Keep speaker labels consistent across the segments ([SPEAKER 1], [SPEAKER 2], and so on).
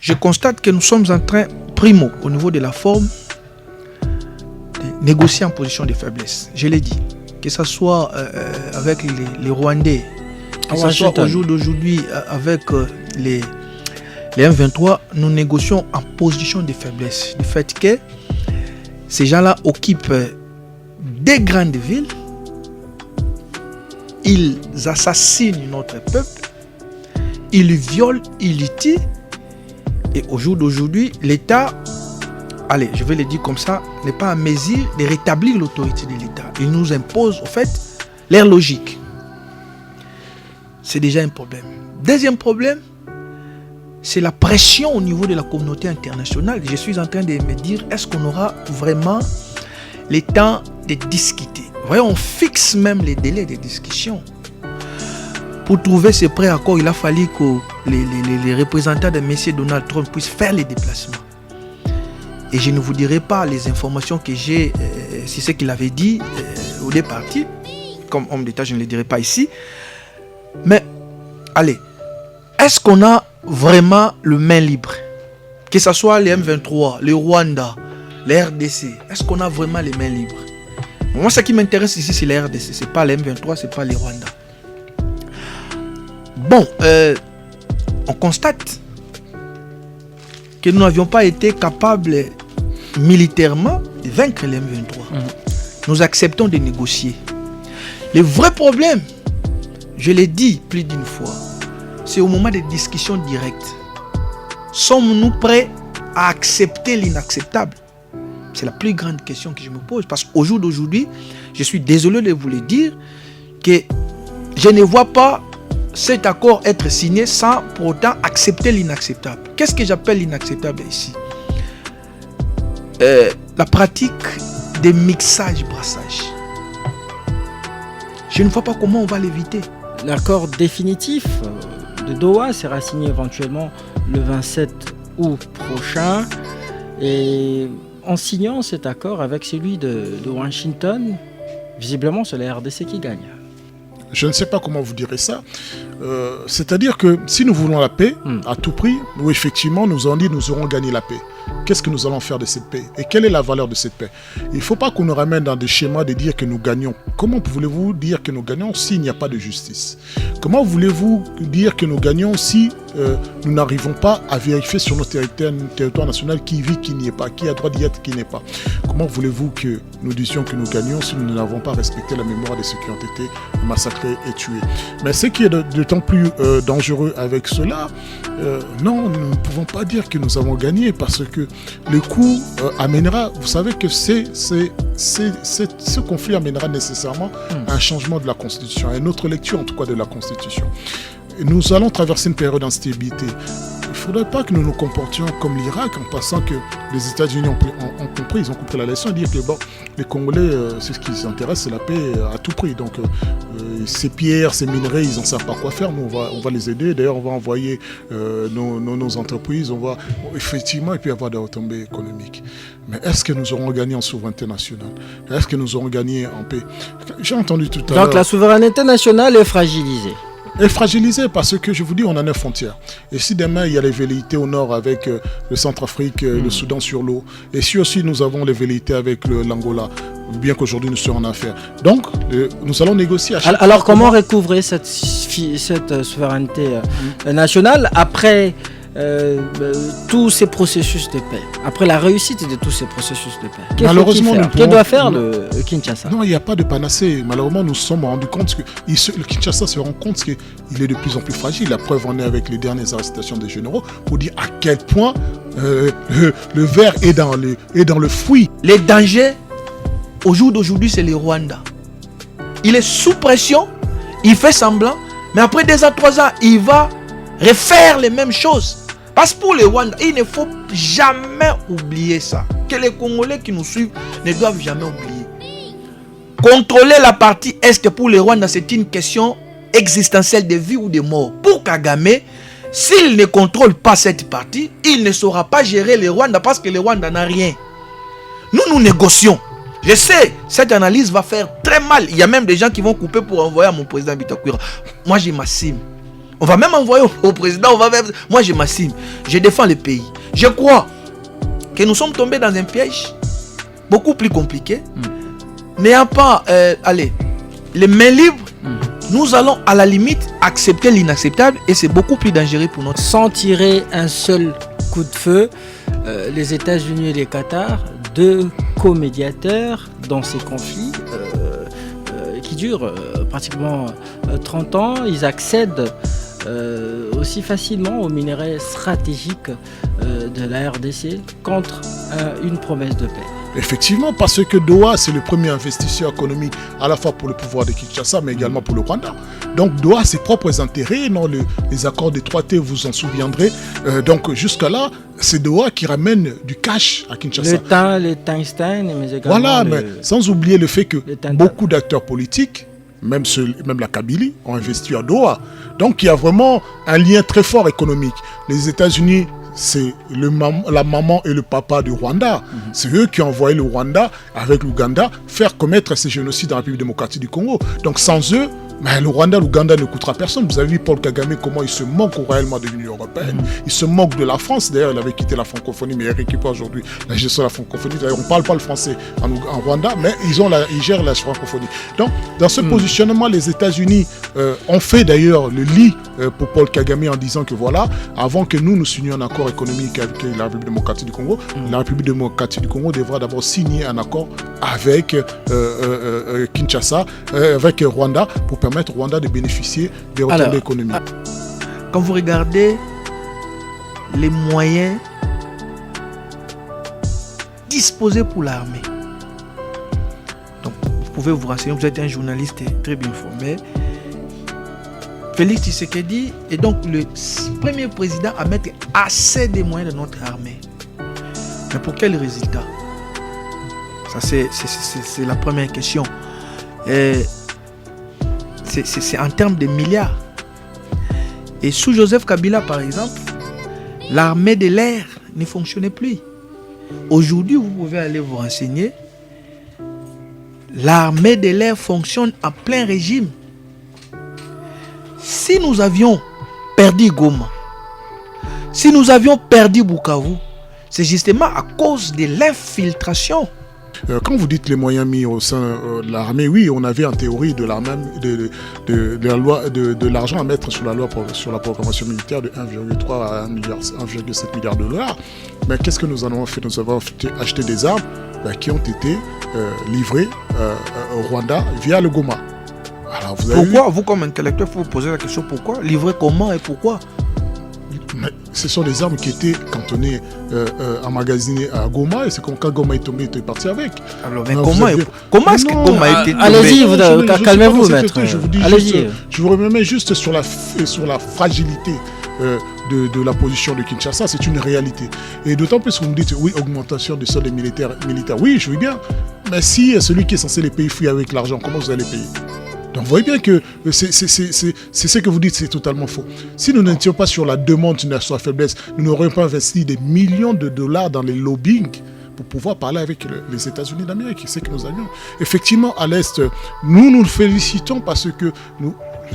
[SPEAKER 1] je constate que nous sommes en train, primo, au niveau de la forme, de négocier en position de faiblesse. Je l'ai dit, que ce soit avec les Rwandais, que ce soit au jour d'aujourd'hui avec les M23, nous négocions en position de faiblesse. Du fait que ces gens-là occupent des grandes villes, ils assassinent notre peuple, ils violent, ils tuent. Et au jour d'aujourd'hui, l'État, allez, je vais le dire comme ça, n'est pas en mesure de rétablir l'autorité de l'État. Il nous impose, au fait, leur logique. C'est déjà un problème. Deuxième problème, c'est la pression au niveau de la communauté internationale. Je suis en train de me dire, est-ce qu'on aura vraiment le temps de discuter? Voyons, on fixe même les délais de discussion. Pour trouver ce préaccord, il a fallu que les représentants de M. Donald Trump puissent faire les déplacements. Et je ne vous dirai pas les informations que j'ai, c'est ce qu'il avait dit au départ. Comme homme d'État, je ne les dirai pas ici. Mais, allez, est-ce qu'on a vraiment le main libre? Que ce soit les M23, le Rwanda, les RDC, est-ce qu'on a vraiment les mains libres? Moi, ce qui m'intéresse ici, c'est les RDC. Ce n'est pas les M23, ce n'est pas les Rwanda. Bon, on constate que nous n'avions pas été capables militairement de vaincre les M23. Nous acceptons de négocier. Le vrai problème, je l'ai dit plus d'une fois, c'est au moment des discussions directes. Sommes-nous prêts à accepter l'inacceptable? C'est la plus grande question que je me pose. Parce qu'au jour d'aujourd'hui, je suis désolé de vous le dire, que je ne vois pas cet accord être signé sans pour autant accepter l'inacceptable. Qu'est-ce que j'appelle l'inacceptable ici? La pratique des mixages-brassages. Je ne vois pas comment on va l'éviter.
[SPEAKER 2] L'accord définitif de Doha sera signé éventuellement le 27 août prochain. Et en signant cet accord avec celui de Washington, visiblement c'est la RDC qui gagne.
[SPEAKER 3] Je ne sais pas comment vous direz ça. C'est-à-dire que si nous voulons la paix, à tout prix, nous effectivement nous avons dit nous aurons gagné la paix. Qu'est-ce que nous allons faire de cette paix? Et quelle est la valeur de cette paix? Il ne faut pas qu'on nous ramène dans des schémas de dire que nous gagnons. Comment voulez-vous dire que nous gagnons s'il n'y a pas de justice? Comment voulez-vous dire que nous gagnons si nous n'arrivons pas à vérifier sur notre territoire national qui vit, qui n'y est pas, qui a droit d'y être, qui n'est pas? Comment voulez-vous que nous disions que nous gagnons si nous n'avons pas respecté la mémoire de ceux qui ont été massacrés et tués? Mais ce qui est d'autant plus dangereux avec cela, non, nous ne pouvons pas dire que nous avons gagné parce que le coup amènera, vous savez que ce conflit amènera nécessairement un changement de la Constitution, à une autre lecture en tout cas de la Constitution. Et nous allons traverser une période d'instabilité. Il ne faudrait pas que nous nous comportions comme l'Irak en passant que les États-Unis ont compris, ils ont compris la leçon et dire que bon, les Congolais, c'est ce qui les intéresse, c'est la paix à tout prix. Donc ces pierres, ces minerais, ils n'en savent pas quoi faire. Nous, on va les aider. D'ailleurs, on va envoyer nos entreprises. On va effectivement, il peut y avoir des retombées économiques. Mais est-ce que nous aurons gagné en souveraineté nationale? Est-ce que nous aurons gagné en paix? J'ai entendu tout à l'heure.
[SPEAKER 2] Donc la souveraineté nationale est fragilisée.
[SPEAKER 3] Elle est fragilisée parce que, je vous dis, on a 9 frontières. Et si demain, il y a les velléités au nord avec le Centrafrique, le Soudan sur l'eau, et si aussi nous avons les velléités avec l'Angola, bien qu'aujourd'hui nous soyons en affaires. Donc, nous allons négocier à chaque fois.
[SPEAKER 2] Alors, comment recouvrer cette souveraineté nationale après tous ces processus de paix, après la réussite de tous ces processus de paix?
[SPEAKER 3] Malheureusement,
[SPEAKER 2] que doit faire le Kinshasa?
[SPEAKER 3] Non, il n'y a pas de panacée. Malheureusement, nous nous sommes rendus compte que le Kinshasa se rend compte qu'il est de plus en plus fragile. La preuve en est avec les dernières arrestations des généraux pour dire à quel point le verre est dans le fruit.
[SPEAKER 1] Les dangers, au jour d'aujourd'hui, c'est le Rwanda. Il est sous pression, il fait semblant, mais après 2 à 3 ans, il va refaire les mêmes choses. Parce que pour les Rwandais, il ne faut jamais oublier ça. Que les Congolais qui nous suivent ne doivent jamais oublier. Contrôler la partie Est pour les Rwandais, c'est une question existentielle de vie ou de mort. Pour Kagame, s'il ne contrôle pas cette partie, il ne saura pas gérer les Rwandais parce que les Rwandais n'ont rien. Nous négocions. Je sais, cette analyse va faire très mal. Il y a même des gens qui vont couper pour envoyer à mon président Bitakwira. Moi, je m'assume. On va même envoyer au président. Moi, je m'assime. Je défends le pays. Je crois que nous sommes tombés dans un piège beaucoup plus compliqué. N'ayant pas, les mains libres, nous allons à la limite accepter l'inacceptable et c'est beaucoup plus dangereux pour notre...
[SPEAKER 2] Sans tirer un seul coup de feu, les États-Unis et les Qatar, deux co-médiateurs dans ces conflits qui durent pratiquement 30 ans, ils accèdent aussi facilement aux minerais stratégiques de la RDC contre une promesse de paix.
[SPEAKER 3] Effectivement, parce que Doha, c'est le premier investisseur économique à la fois pour le pouvoir de Kinshasa, mais également pour le Rwanda. Donc Doha a ses propres intérêts, non, les accords d'étroité, vous en souviendrez. Donc jusqu'à là, c'est Doha qui ramène du cash à Kinshasa.
[SPEAKER 2] Le tungstène, mais également...
[SPEAKER 3] Voilà, mais sans oublier le fait que beaucoup d'acteurs politiques, même la Kabylie, ont investi à Doha. Donc il y a vraiment un lien très fort économique. Les États-Unis, c'est la maman et le papa du Rwanda. C'est eux qui ont envoyé le Rwanda avec l'Ouganda faire commettre ces génocides dans la République démocratique du Congo. Donc sans eux, le Rwanda, l'Ouganda ne coûtera personne. Vous avez vu Paul Kagame, comment il se moque réellement de l'Union européenne. Il se moque de la France. D'ailleurs, il avait quitté la francophonie, mais il récupère aujourd'hui la gestion de la francophonie. D'ailleurs, on ne parle pas le français en Rwanda, mais ils gèrent la francophonie. Donc, dans ce positionnement, les États-Unis ont fait d'ailleurs le lit pour Paul Kagame en disant que voilà, avant que nous signions un accord économique avec la République démocratique du Congo, la République démocratique du Congo devra d'abord signer un accord avec Kinshasa, avec Rwanda, pour permettre au Rwanda de bénéficier des retombées économiques.
[SPEAKER 1] Quand vous regardez les moyens disposés pour l'armée, donc vous pouvez vous renseigner, vous êtes un journaliste très bien informé. Félix Tshisekedi est donc le premier président à mettre assez de moyens de notre armée. Mais pour quel résultat? Ça c'est la première question. C'est en termes de milliards. Et sous Joseph Kabila, par exemple, l'armée de l'air ne fonctionnait plus. Aujourd'hui, vous pouvez aller vous renseigner. L'armée de l'air fonctionne en plein régime. Si nous avions perdu Goma, si nous avions perdu Bukavu, c'est justement à cause de l'infiltration.
[SPEAKER 3] Quand vous dites les moyens mis au sein de l'armée, oui, on avait en théorie de l'argent à mettre sur la programmation militaire de 1,3 à 1,7 milliard de dollars. Mais qu'est-ce que nous avons fait? Nous avons acheté des armes qui ont été livrées au Rwanda via le Goma. Alors,
[SPEAKER 1] pourquoi, vous comme intellectuel, il faut vous poser la question pourquoi? Livrer comment et pourquoi?
[SPEAKER 3] Mais ce sont des armes qui étaient cantonnées, emmagasinées à Goma, et c'est quand Goma est tombé, il est parti avec.
[SPEAKER 1] Alors, mais comment est-ce que Goma a été tombé?
[SPEAKER 2] Allez-y, calmez-vous, maître.
[SPEAKER 3] Je vous remets juste sur la fragilité de la position de Kinshasa, c'est une réalité. Et d'autant plus que vous me dites, oui, augmentation des soldes militaires. Oui, je veux bien. Mais si celui qui est censé les payer fouille avec l'argent, comment vous allez payer? Donc vous voyez bien que c'est ce que vous dites, c'est totalement faux. Si nous n'étions pas sur la demande, sur la faiblesse, nous n'aurions pas investi des millions de dollars dans les lobbying pour pouvoir parler avec les États-Unis d'Amérique. C'est que nous avions. Effectivement, à l'Est, nous félicitons parce que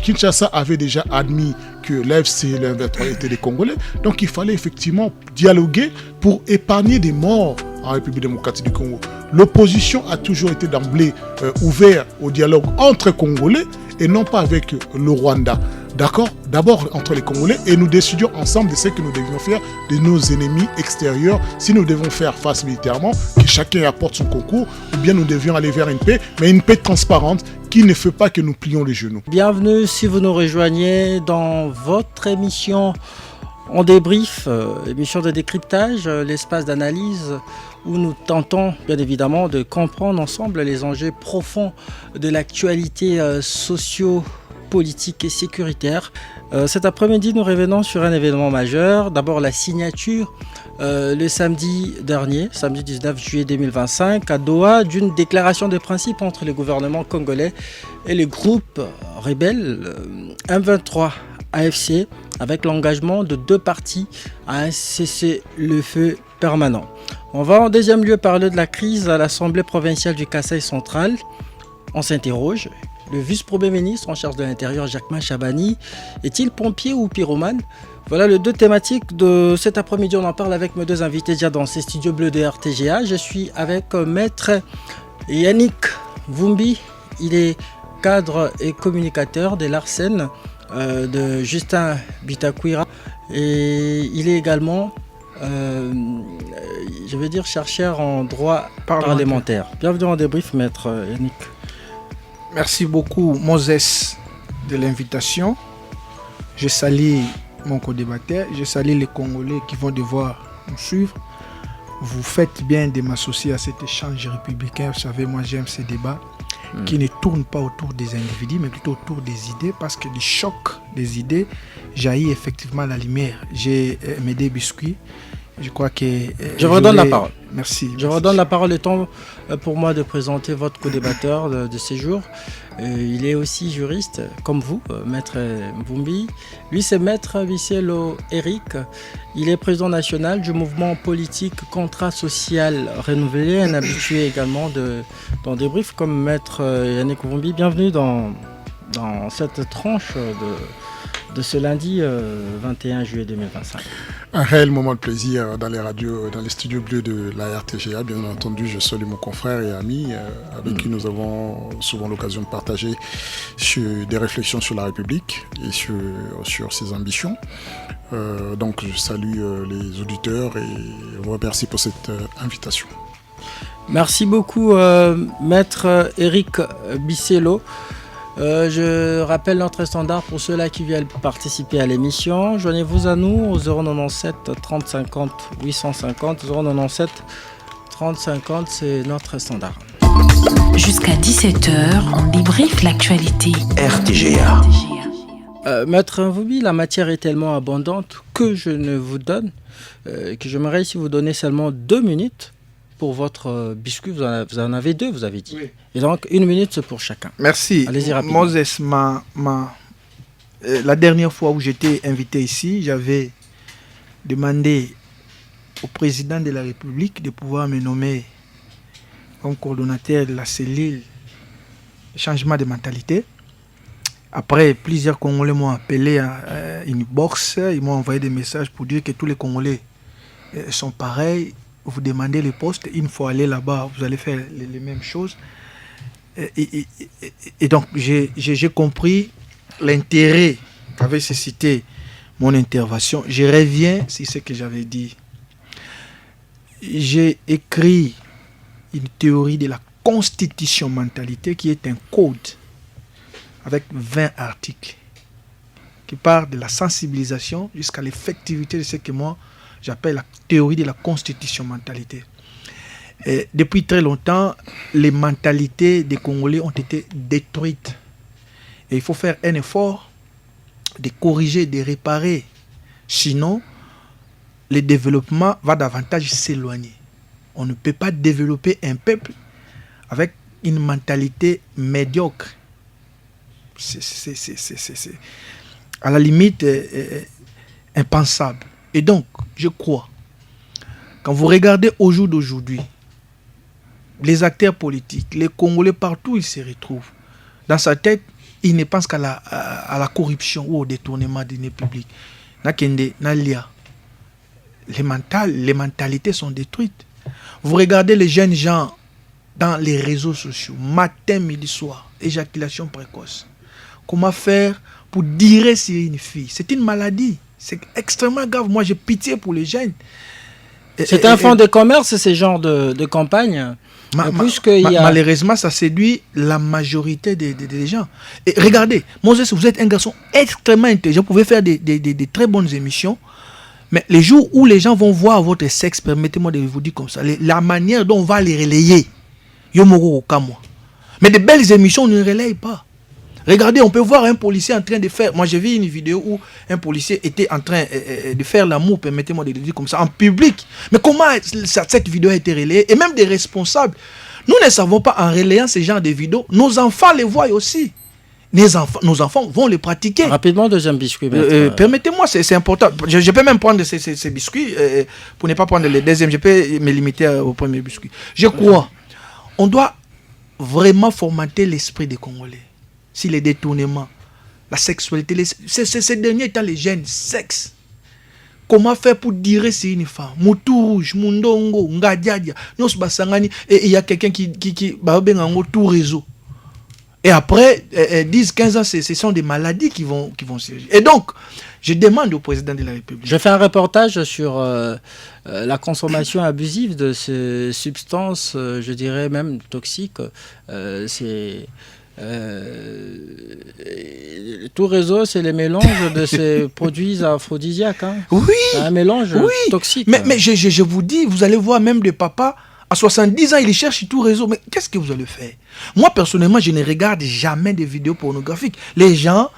[SPEAKER 3] Kinshasa avait déjà admis que l'AFC et l'M23 étaient des Congolais. Donc il fallait effectivement dialoguer pour épargner des morts en République démocratique du Congo. L'opposition a toujours été d'emblée ouverte au dialogue entre Congolais et non pas avec le Rwanda. D'accord? D'abord entre les Congolais, et nous décidions ensemble de ce que nous devions faire de nos ennemis extérieurs. Si nous devons faire face militairement, que chacun apporte son concours, ou bien nous devions aller vers une paix, mais une paix transparente qui ne fait pas que nous plions les genoux.
[SPEAKER 2] Bienvenue si vous nous rejoignez dans votre émission On débrief, émission de décryptage, l'espace d'analyse où nous tentons bien évidemment de comprendre ensemble les enjeux profonds de l'actualité socio-politique et sécuritaire. Cet après-midi, nous revenons sur un événement majeur. D'abord la signature le samedi dernier, samedi 19 juillet 2025, à Doha, d'une déclaration de principe entre le gouvernement congolais et le groupe rebelle M23 AFC, avec l'engagement de deux parties à un cessez-le-feu permanent. On va en deuxième lieu parler de la crise à l'Assemblée provinciale du Kasaï central. On s'interroge, Le vice-premier ministre en charge de l'Intérieur, Jacquemain Chabani, est-il pompier ou pyromane? Voilà les deux thématiques de cet après-midi. On en parle avec mes deux invités déjà dans ces studios bleus de RTGA. Je suis avec maître Yannick Vumbi. Il est cadre et communicateur de l'Arsen de Justin Bitakwira. Et il est également, chercheur en droit parlementaire. Bienvenue en débrief, maître Yannick.
[SPEAKER 1] Merci beaucoup, Moses, de l'invitation. Je salue mon co-débatteur, je salue les Congolais qui vont devoir nous suivre. Vous faites bien de m'associer à cet échange républicain. Vous savez, moi j'aime ces débats qui ne tournent pas autour des individus, mais plutôt autour des idées, parce que le choc des idées jaillit effectivement à la lumière. J'ai mes deux biscuits. Je crois que...
[SPEAKER 2] je redonne la parole.
[SPEAKER 1] Merci.
[SPEAKER 2] Je redonne la parole. Le temps pour moi de présenter votre co-débatteur de ces jours. Il est aussi juriste, comme vous, maître Vumbi. Lui, c'est maître Bisselo Eric. Il est président national du mouvement politique Contrat social renouvelé, un habitué également dans des briefs comme maître Yannick Vumbi. Bienvenue dans cette tranche de ce lundi 21 juillet 2025.
[SPEAKER 3] Un réel moment de plaisir dans les radios, dans les studios bleus de la RTGA. Bien entendu, je salue mon confrère et ami avec qui nous avons souvent l'occasion de partager sur des réflexions sur la République et sur ses ambitions. Donc, je salue les auditeurs et vous remercie pour cette invitation.
[SPEAKER 2] Merci beaucoup, maître Eric Bisselo. Je rappelle notre standard pour ceux-là qui viennent participer à l'émission. Joignez-vous à nous au 097 30 50 850. 097 30 50, c'est notre standard.
[SPEAKER 4] Jusqu'à 17h, on débriefe l'actualité.
[SPEAKER 5] RTGA.
[SPEAKER 2] Maître Vumbi, la matière est tellement abondante que je ne vous donne, que j'aimerais ici vous donner seulement 2 minutes pour votre biscuit. Vous en avez 2, vous avez dit. Oui. Et donc, 1 minute pour chacun.
[SPEAKER 1] Merci.
[SPEAKER 2] Allez-y rapidement.
[SPEAKER 1] Moses, la dernière fois où j'étais invité ici, j'avais demandé au président de la République de pouvoir me nommer comme coordonnateur de la cellule changement de mentalité. Après, plusieurs Congolais m'ont appelé à une box. Ils m'ont envoyé des messages pour dire que tous les Congolais sont pareils. Vous demandez le poste, une fois aller là-bas, vous allez faire les mêmes choses. Et donc, j'ai compris l'intérêt qu'avait suscité mon intervention. Je reviens sur ce que j'avais dit. J'ai écrit une théorie de la constitution mentalité qui est un code avec 20 articles qui part de la sensibilisation jusqu'à l'effectivité de ce que moi j'appelle la théorie de la constitution mentalité. Et depuis très longtemps, les mentalités des Congolais ont été détruites. Et il faut faire un effort de corriger, de réparer. Sinon, le développement va davantage s'éloigner. On ne peut pas développer un peuple avec une mentalité médiocre. C'est à la limite impensable. Et donc, je crois, quand vous regardez au jour d'aujourd'hui, les acteurs politiques, les Congolais partout, ils se retrouvent. Dans sa tête, ils ne pensent qu'à la corruption ou au détournement des deniers publics. Les mentalités sont détruites. Vous regardez les jeunes gens dans les réseaux sociaux, matin, midi, soir, éjaculation précoce. Comment faire pour dire sur une fille? C'est une maladie. C'est extrêmement grave. Moi, j'ai pitié pour les jeunes.
[SPEAKER 2] C'est un fonds de commerce, ces genres de campagnes.
[SPEAKER 1] Malheureusement, ça séduit la majorité des gens. Et regardez, Moses, vous êtes un garçon extrêmement intelligent. Vous pouvez faire des très bonnes émissions. Mais les jours où les gens vont voir votre sexe, permettez-moi de vous dire comme ça, la manière dont on va les relayer, mais de belles émissions, on ne relaye pas. Regardez, on peut voir un policier en train de faire... Moi, j'ai vu une vidéo où un policier était en train de faire l'amour, permettez-moi de le dire comme ça, en public. Mais comment cette vidéo a été relayée? Et même des responsables. Nous ne savons pas, en relayant ce genre de vidéos, nos enfants les voient aussi. Nos enfants vont les pratiquer.
[SPEAKER 2] Rapidement, deuxième biscuit.
[SPEAKER 1] Permettez-moi, c'est important. Je peux même prendre ces biscuits. Pour ne pas prendre les deuxièmes, je peux me limiter au premier biscuit. Je crois, on doit vraiment formater l'esprit des Congolais. sur les détournements, la sexualité, ces derniers étant les jeunes, sexe. Comment faire pour dire c'est une femme? Moutou rouge, Mundongo, Ngadiadia, Nyos Basangani, et il y a quelqu'un qui tout réseau. Et après, 10-15 ans, ce sont des maladies qui vont surgir. Et donc, je demande au président de la République.
[SPEAKER 2] Je fais un reportage sur la consommation abusive de ces substances, je dirais même toxiques. Tout réseau, c'est les mélanges de ces produits aphrodisiaques. Hein.
[SPEAKER 1] Oui.
[SPEAKER 2] Un mélange toxique.
[SPEAKER 1] Mais je vous dis, vous allez voir même des papas, à 70 ans, ils cherchent tout réseau. Mais qu'est-ce que vous allez faire? Moi, personnellement, je ne regarde jamais des vidéos pornographiques. Les gens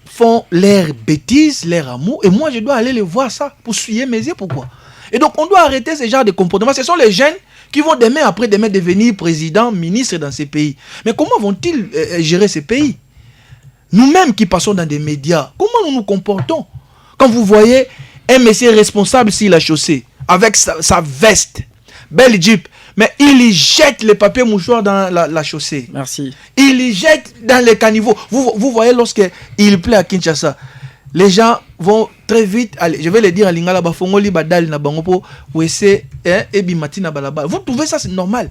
[SPEAKER 1] font leurs bêtises, leur amour, et moi, je dois aller les voir ça pour suivre mes yeux. Pourquoi? Et donc, on doit arrêter ce genre de comportement. Ce sont les jeunes qui vont demain après demain devenir président, ministre dans ces pays. Mais comment vont-ils gérer ces pays? Nous-mêmes qui passons dans des médias, comment nous nous comportons? Quand vous voyez un monsieur responsable sur la chaussée, avec sa veste, belle Jeep, mais il y jette les papiers mouchoirs dans la chaussée.
[SPEAKER 2] Merci.
[SPEAKER 1] Il y jette dans les caniveaux. Vous voyez, lorsqu'il pleut à Kinshasa, les gens vont très vite aller. Je vais le dire à Lingala, Bafongoli, Badal, Nabangopo, Wese, Ebi Matina Balaba. Vous trouvez ça, c'est normal?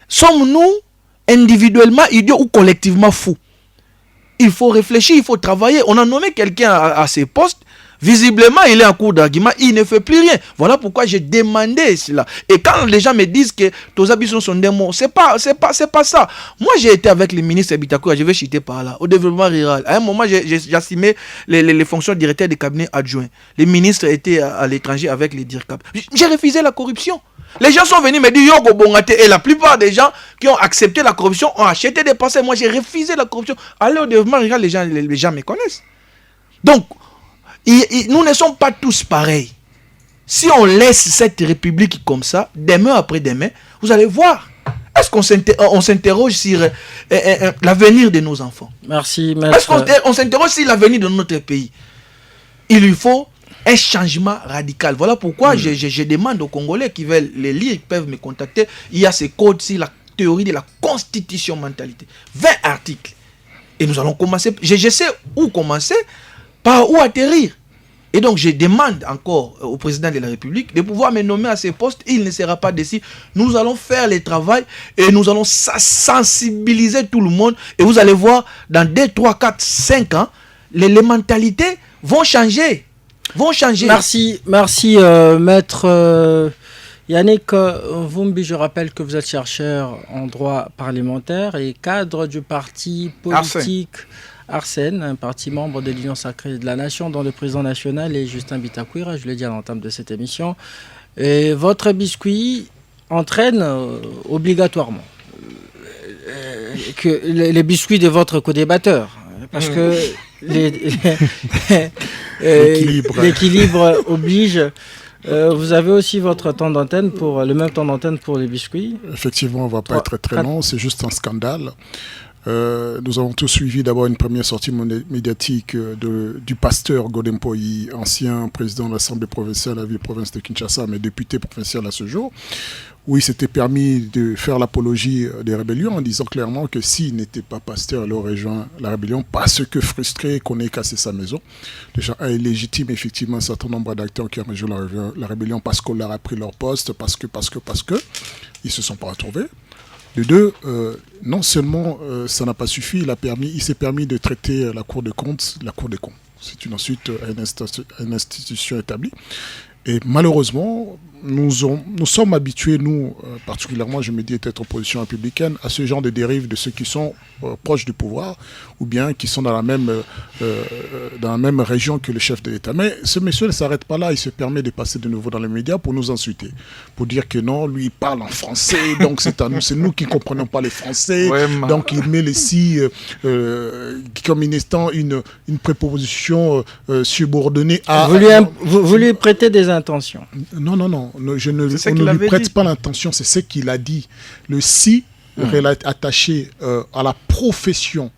[SPEAKER 1] Sommes-nous individuellement idiots ou collectivement fous? Il faut réfléchir, il faut travailler. On a nommé quelqu'un à ses postes. Visiblement, il est en cours d'argument, il ne fait plus rien. Voilà pourquoi j'ai demandé cela. Et quand les gens me disent que tous habitants sont des mots, c'est pas ça. Moi, j'ai été avec le ministre Bitakoura, je vais citer par là, au développement rural. À un moment, j'assumais les fonctions de directeur de cabinet adjoint. Les ministres étaient à l'étranger avec les DIRCAP. J'ai refusé la corruption. Les gens sont venus me dire Yogo Bongate, et la plupart des gens qui ont accepté la corruption ont acheté des pensées. Moi, j'ai refusé la corruption. Allez au développement rural, les gens me connaissent. Donc, nous ne sommes pas tous pareils. Si on laisse cette république comme ça, demain après demain, vous allez voir. Est-ce qu'on s'interroge sur l'avenir de nos enfants?
[SPEAKER 2] Merci, maître.
[SPEAKER 1] Est-ce qu'on s'interroge sur l'avenir de notre pays? Il lui faut un changement radical. Voilà pourquoi je demande aux Congolais qui veulent les lire, ils peuvent me contacter. Il y a ces codes sur la théorie de la constitution mentalité. 20 articles. Et nous allons commencer. Je sais où commencer. Par où atterrir? Et donc, je demande encore au président de la République de pouvoir me nommer à ces postes. Il ne sera pas décis. Nous allons faire le travail et nous allons sensibiliser tout le monde. Et vous allez voir, dans 2, 3, 4, 5 ans, les mentalités vont changer.
[SPEAKER 2] Merci, maître Yannick Vumbi. Je rappelle que vous êtes chercheur en droit parlementaire et cadre du parti politique Arsène, un parti membre de l'Union sacrée de la nation, dont le président national est Justin Bitakoura, je l'ai dit à l'entame de cette émission. Et votre biscuit entraîne obligatoirement que les biscuits de votre co-débatteur, parce que l'équilibre oblige. Vous avez aussi votre temps d'antenne le même temps d'antenne pour les biscuits.
[SPEAKER 3] Effectivement, on ne va pas être très long, c'est juste un scandale. Nous avons tous suivi d'abord une première sortie médiatique du pasteur Godempoyi, ancien président de l'Assemblée provinciale de la ville-province de Kinshasa, mais député provincial à ce jour, où il s'était permis de faire l'apologie des rébellions en disant clairement que s'il n'était pas pasteur, il aurait rejoint la rébellion parce que frustré qu'on ait cassé sa maison. Déjà, il légitime effectivement un certain nombre d'acteurs qui ont rejoint la rébellion parce qu'on leur a pris leur poste, parce que ils ne se sont pas retrouvés. De deux, non seulement ça n'a pas suffi, il s'est permis de traiter la Cour des comptes, la Cour des comptes. C'est une institution établie. Et malheureusement, nous sommes habitués, nous, particulièrement, je me dis, être opposition républicaine, à ce genre de dérive de ceux qui sont proches du pouvoir ou bien qui sont dans la même région que le chef de l'État. Mais ce monsieur ne s'arrête pas là, il se permet de passer de nouveau dans les médias pour nous insulter, pour dire que non, lui, il parle en français, donc c'est nous qui ne comprenons pas les français, donc il met ici comme étant une préposition subordonnée à...
[SPEAKER 2] Vous lui prêtez des intentions.
[SPEAKER 3] Non, je ne lui prête pas l'intention, c'est ce qu'il a dit. Le si attaché à la profession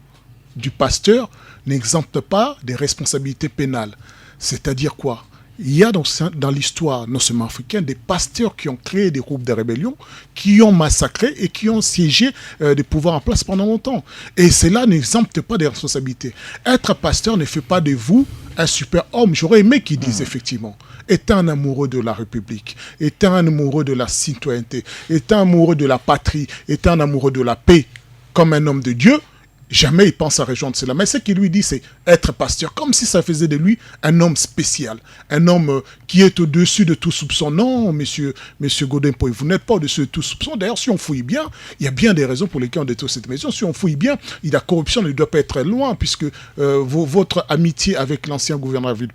[SPEAKER 3] du pasteur n'exempte pas des responsabilités pénales. C'est-à-dire quoi? il y a dans l'histoire non seulement africaine des pasteurs qui ont créé des groupes de rébellion, qui ont massacré et qui ont siégé des pouvoirs en place pendant longtemps. Et cela n'exempte pas des responsabilités. Être pasteur ne fait pas de vous un super homme. J'aurais aimé qu'ils disent effectivement, étant un amoureux de la République, étant un amoureux de la citoyenneté, étant amoureux de la patrie, étant un amoureux de la paix, comme un homme de Dieu, jamais il pense à rejoindre cela. Mais ce qu'il lui dit, c'est être pasteur, comme si ça faisait de lui un homme spécial, un homme qui est au-dessus de tout soupçon. Non, monsieur Godin-Poy, vous n'êtes pas au-dessus de tout soupçon. D'ailleurs, si on fouille bien, il y a bien des raisons pour lesquelles on détruit cette maison. Si on fouille bien, la corruption ne doit pas être loin, puisque votre amitié avec l'ancien gouverneur de la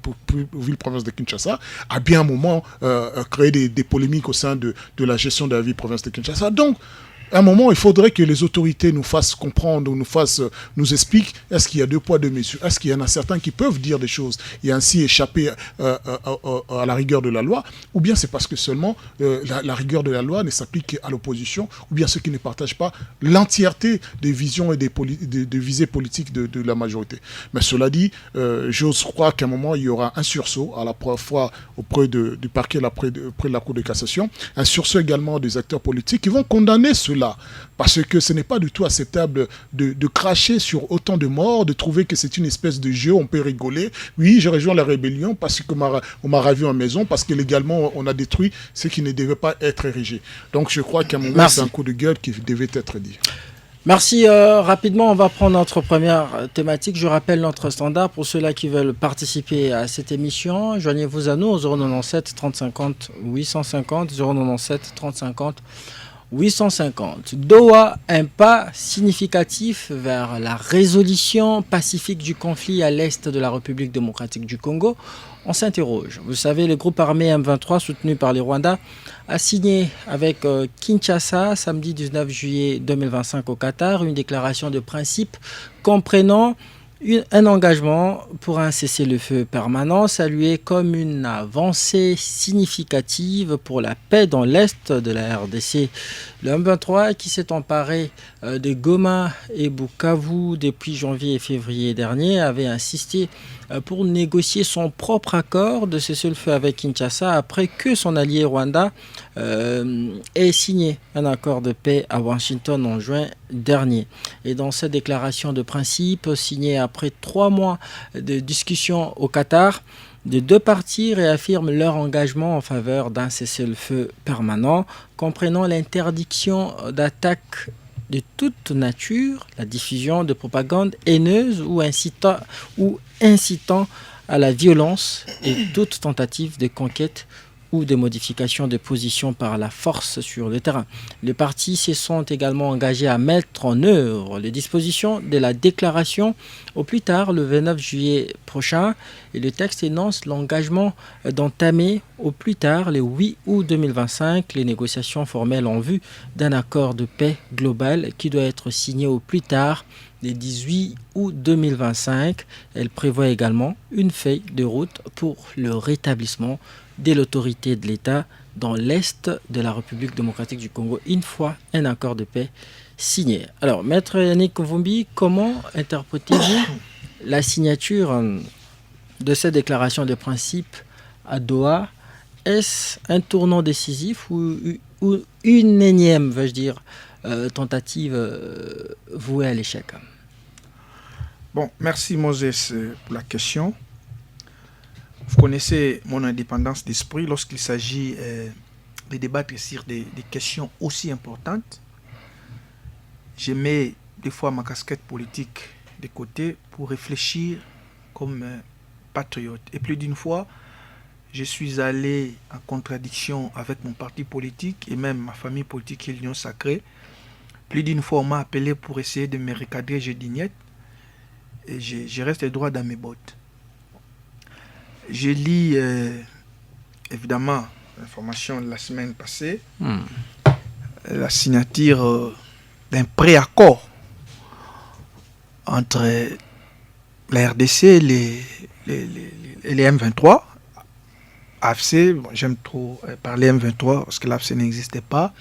[SPEAKER 3] ville-province de Kinshasa a bien un moment créé des polémiques au sein de la gestion de la ville-province de Kinshasa. Donc, à un moment, il faudrait que les autorités nous fassent comprendre, nous expliquent, est-ce qu'il y a 2 poids 2 mesures, est-ce qu'il y en a certains qui peuvent dire des choses et ainsi échapper à la rigueur de la loi, ou bien c'est parce que seulement la rigueur de la loi ne s'applique qu'à l'opposition, ou bien ceux qui ne partagent pas l'entièreté des visions et des visées politiques de la majorité. Mais cela dit, j'ose croire qu'à un moment, il y aura un sursaut, à la fois auprès du parquet, auprès de la Cour de cassation, un sursaut également des acteurs politiques qui vont condamner cela. Parce que ce n'est pas du tout acceptable de cracher sur autant de morts, de trouver que c'est une espèce de jeu, on peut rigoler. Oui, je rejoins la rébellion parce qu'on m'a ravi en maison, parce que légalement, on a détruit ce qui ne devait pas être érigé. Donc je crois qu'à un moment, c'est un coup de gueule qui devait être dit.
[SPEAKER 2] Merci. Rapidement, on va prendre notre première thématique. Je rappelle notre standard pour ceux-là qui veulent participer à cette émission. Joignez-vous à nous au 097 30 50 850, 097 30 50 850. Doha, un pas significatif vers la résolution pacifique du conflit à l'est de la République démocratique du Congo. On s'interroge. Vous savez, le groupe armé M23 soutenu par les Rwandais a signé avec Kinshasa samedi 19 juillet 2025 au Qatar une déclaration de principe comprenant un engagement pour un cessez-le-feu permanent salué comme une avancée significative pour la paix dans l'est de la RDC. Le M23 qui s'est emparé de Goma et Bukavu depuis janvier et février dernier avait insisté pour négocier son propre accord de cessez-le-feu avec Kinshasa après que son allié Rwanda ait signé un accord de paix à Washington en juin dernier. Et dans cette déclaration de principe signée après 3 mois de discussions au Qatar, les 2 parties réaffirment leur engagement en faveur d'un cessez-le-feu permanent, comprenant l'interdiction d'attaques de toute nature, la diffusion de propagande haineuse ou incitant à la violence et toute tentative de conquête ou de modification de position par la force sur le terrain. Les parties se sont également engagées à mettre en œuvre les dispositions de la déclaration au plus tard le 29 juillet prochain et le texte énonce l'engagement d'entamer au plus tard le 8 août 2025 les négociations formelles en vue d'un accord de paix global qui doit être signé au plus tard le 18 août 2025. Elle prévoit également une feuille de route pour le rétablissement de l'autorité de l'État dans l'est de la République démocratique du Congo, une fois un accord de paix signé. Alors, Maître Yannick Mvumbi, comment interprétez-vous la signature de cette déclaration de principe à Doha? Est-ce un tournant décisif ou une énième, tentative vouée à l'échec?
[SPEAKER 1] Bon, merci Moses pour la question. Vous connaissez mon indépendance d'esprit lorsqu'il s'agit de débattre sur des questions aussi importantes. Je mets des fois ma casquette politique de côté pour réfléchir comme patriote. Et plus d'une fois, je suis allé en contradiction avec mon parti politique et même ma famille politique et l'Union sacrée. Plus d'une fois, on m'a appelé pour essayer de me recadrer, j'ai dit niet. Et je reste droit dans mes bottes. J'ai lu, évidemment, l'information de la semaine passée, la signature d'un préaccord entre la RDC et les M23. AFC, bon, j'aime trop parler M23 parce que l'AFC n'existait pas.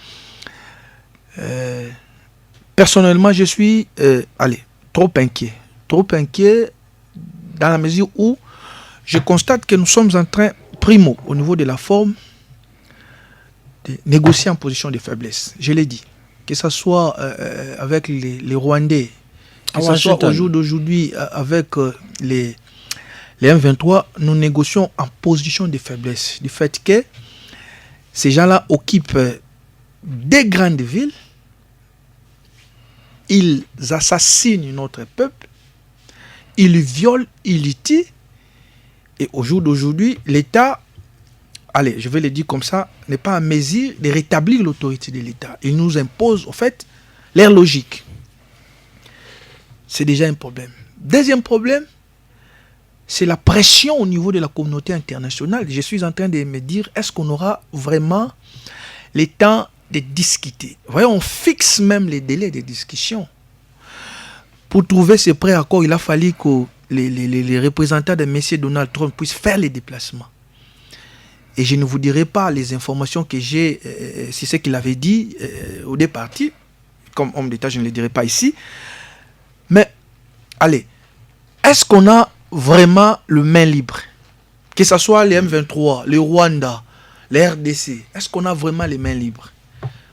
[SPEAKER 1] Personnellement, je suis trop inquiet. Trop inquiet dans la mesure où je constate que nous sommes en train Primo, au niveau de la forme, de négocier en position de faiblesse. Je l'ai dit. Que ce soit avec les Rwandais, que ce soit au jour d'aujourd'hui avec les M23, nous négocions en position de faiblesse. Du fait que ces gens-là occupent des grandes villes, ils assassinent notre peuple, ils violent, ils tuent. Et au jour d'aujourd'hui, l'État, allez, je vais le dire comme ça, n'est pas en mesure de rétablir l'autorité de l'État. Il nous impose, en fait, leur logique. C'est déjà un problème. Deuxième problème, c'est la pression au niveau de la communauté internationale. Je suis en train de me dire, est-ce qu'on aura vraiment le temps de discuter? Voyez, on fixe même les délais de discussion. Pour trouver ce préaccord, il a fallu que les représentants de M. Donald Trump puissent faire les déplacements. Et je ne vous dirai pas les informations que j'ai, c'est ce qu'il avait dit au départ. Comme homme d'État, je ne les dirai pas ici. Mais, allez, est-ce qu'on a vraiment le main libre? Que ce soit les M23, le Rwanda, les RDC, est-ce qu'on a vraiment les mains libres?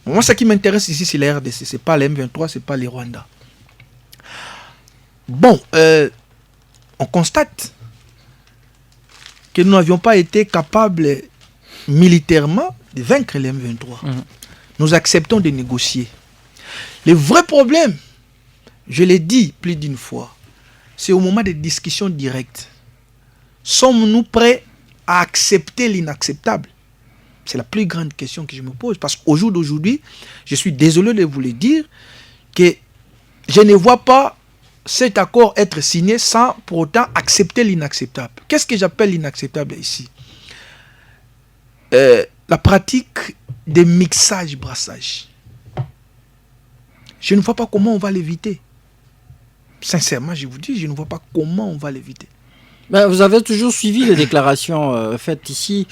[SPEAKER 1] Moi, ce qui m'intéresse ici, c'est les RDC, ce n'est pas les M23, ce n'est pas les Rwanda. Bon, on constate que nous n'avions pas été capables militairement de vaincre les M23. Nous acceptons de négocier. Le vrai problème, je l'ai dit plus d'une fois, c'est au moment des discussions directes. Sommes-nous prêts à accepter l'inacceptable? C'est la plus grande question que je me pose. Parce qu'au jour d'aujourd'hui, je suis désolé de vous le dire, que je ne vois pas cet accord être signé sans pour autant accepter l'inacceptable. Qu'est-ce que j'appelle l'inacceptable ici? La pratique des mixages-brassages. Je ne vois pas comment on va l'éviter. Sincèrement, je vous dis, je ne vois pas comment on va l'éviter.
[SPEAKER 2] Ben, vous avez toujours suivi les déclarations faites ici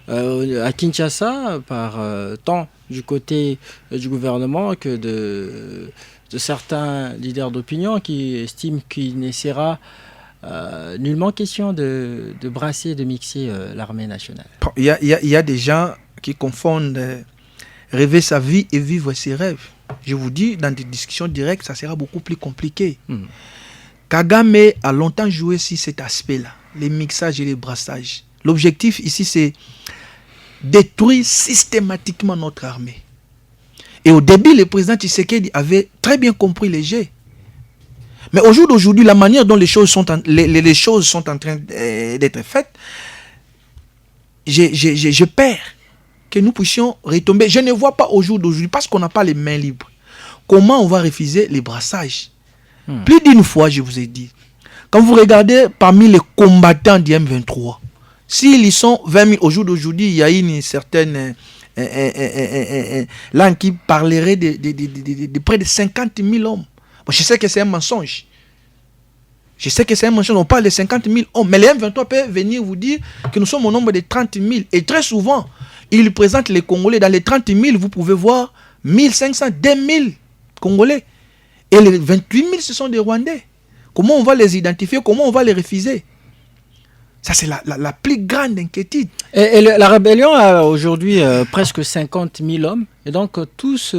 [SPEAKER 2] à Kinshasa par tant du côté du gouvernement que de certains leaders d'opinion qui estiment qu'il ne sera nullement question de brasser, de mixer l'armée nationale.
[SPEAKER 1] Il y a des gens qui confondent rêver sa vie et vivre ses rêves. Je vous dis, dans des discussions directes, ça sera beaucoup plus compliqué. Kagame a longtemps joué sur cet aspect-là, les mixages et les brassages. L'objectif ici, c'est détruire systématiquement notre armée. Et au début, le président Tshisekedi avait très bien compris les jeux. Mais au jour d'aujourd'hui, la manière dont les choses sont en train d'être faites, je perds que nous puissions retomber. Je ne vois pas au jour d'aujourd'hui, parce qu'on n'a pas les mains libres, comment on va refuser les brassages. Plus d'une fois, je vous ai dit, quand vous regardez parmi les combattants du M23, s'ils y sont 20 000, au jour d'aujourd'hui, il y a une certaine langue qui parlerait de près de 50 000 hommes. Bon, je sais que c'est un mensonge. On parle de 50 000 hommes. Mais les M23 peuvent venir vous dire que nous sommes au nombre de 30 000. Et très souvent, ils présentent les Congolais. Dans les 30 000, vous pouvez voir 1500, 2000 Congolais. Et les 28 000, ce sont des Rwandais. Comment on va les identifier? Comment on va les refuser? Ça, c'est la plus grande inquiétude.
[SPEAKER 2] Et la rébellion a aujourd'hui presque 50 000 hommes. Et donc, tous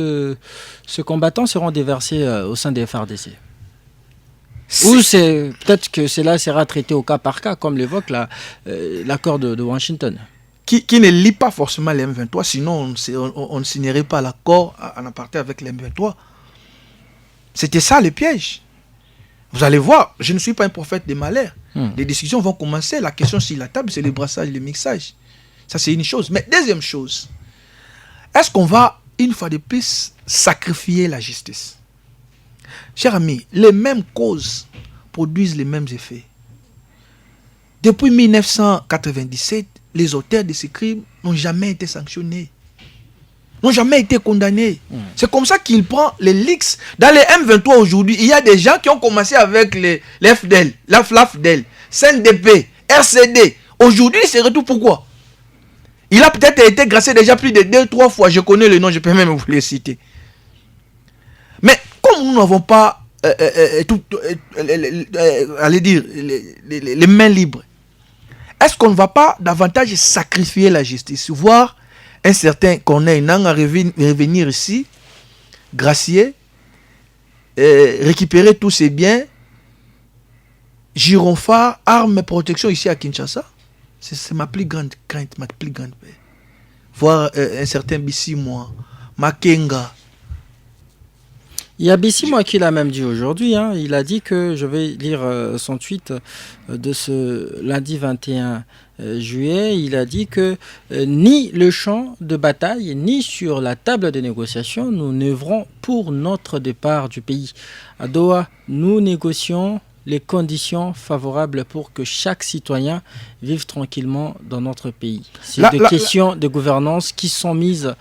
[SPEAKER 2] ces combattants seront déversés au sein des FARDC. Ou peut-être que cela sera traité au cas par cas, comme l'évoque l'accord de Washington.
[SPEAKER 1] Qui ne lit pas forcément les M23, sinon on ne signerait pas l'accord en aparté avec les M23. C'était ça le piège. Vous allez voir, je ne suis pas un prophète des malheurs. Les discussions vont commencer. La question sur la table, c'est le brassage, le mixage. Ça, c'est une chose. Mais deuxième chose, est-ce qu'on va, une fois de plus, sacrifier la justice? Chers amis, les mêmes causes produisent les mêmes effets. Depuis 1997, les auteurs de ces crimes n'ont jamais été sanctionnés. N'ont jamais été condamnés. C'est comme ça qu'il prend les leaks. Dans les M23 aujourd'hui, il y a des gens qui ont commencé avec les FDL, la FLAFDEL, CNDP, RCD. Aujourd'hui, il se retrouve pourquoi? Il a peut-être été gracié déjà plus de 2-3 fois. Je connais le nom, je peux même vous les citer. Mais comme nous n'avons pas allez dire, les mains libres, est-ce qu'on ne va pas davantage sacrifier la justice, voir un certain Corneille Nangaa revenir ici, gracier, récupérer tous ses biens, gyrophare, armes, protection ici à Kinshasa? C'est ma plus grande crainte, ma plus grande peur. Voir un certain Bissimois, Makenga.
[SPEAKER 2] Il y a Bissimois qui l'a même dit aujourd'hui. Il a dit que, je vais lire son tweet de ce lundi 21 juillet, il a dit que ni le champ de bataille, ni sur la table de négociation, nous n'œuvrons pour notre départ du pays. À Doha, nous négocions les conditions favorables pour que chaque citoyen vive tranquillement dans notre pays. C'est des questions de gouvernance qui sont mises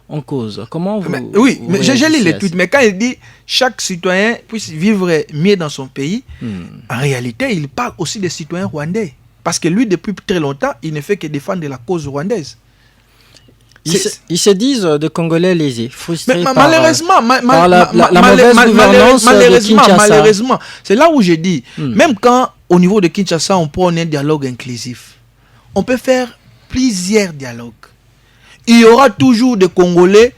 [SPEAKER 2] en cause. Comment vous...
[SPEAKER 1] mais j'ai lu les tweets, mais quand il dit chaque citoyen puisse vivre mieux dans son pays, en réalité, il parle aussi des citoyens rwandais. Parce que lui, depuis très longtemps, il ne fait que défendre la cause rwandaise.
[SPEAKER 2] Ils se disent de Congolais lésés, frustrés par
[SPEAKER 1] la
[SPEAKER 2] mauvaise gouvernance de Kinshasa.
[SPEAKER 1] Malheureusement, c'est là où je dis, même quand au niveau de Kinshasa, on prend un dialogue inclusif, on peut faire plusieurs dialogues. Il y aura toujours des Congolais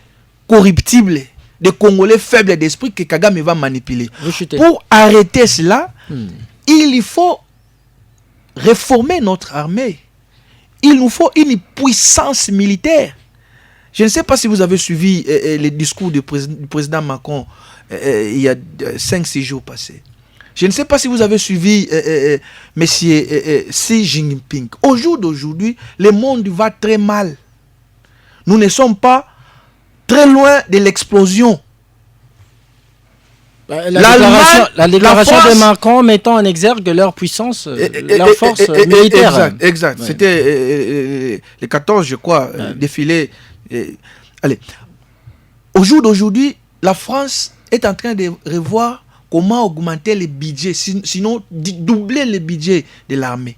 [SPEAKER 1] corruptibles, des Congolais faibles d'esprit que Kagame va manipuler. Pour arrêter cela, il faut réformer notre armée. Il nous faut une puissance militaire. Je ne sais pas si vous avez suivi les discours du président Macron il y a 5-6 jours passés. Je ne sais pas si vous avez suivi M. Xi Jinping. Au jour d'aujourd'hui, le monde va très mal. Nous ne sommes pas très loin de l'explosion.
[SPEAKER 2] La déclaration de Macron mettant en exergue leur puissance, leur force militaire.
[SPEAKER 1] Exact. Ouais. C'était le 14, je crois, défilé. Allez. Au jour d'aujourd'hui, la France est en train de revoir comment augmenter les budgets, sinon doubler les budgets de l'armée.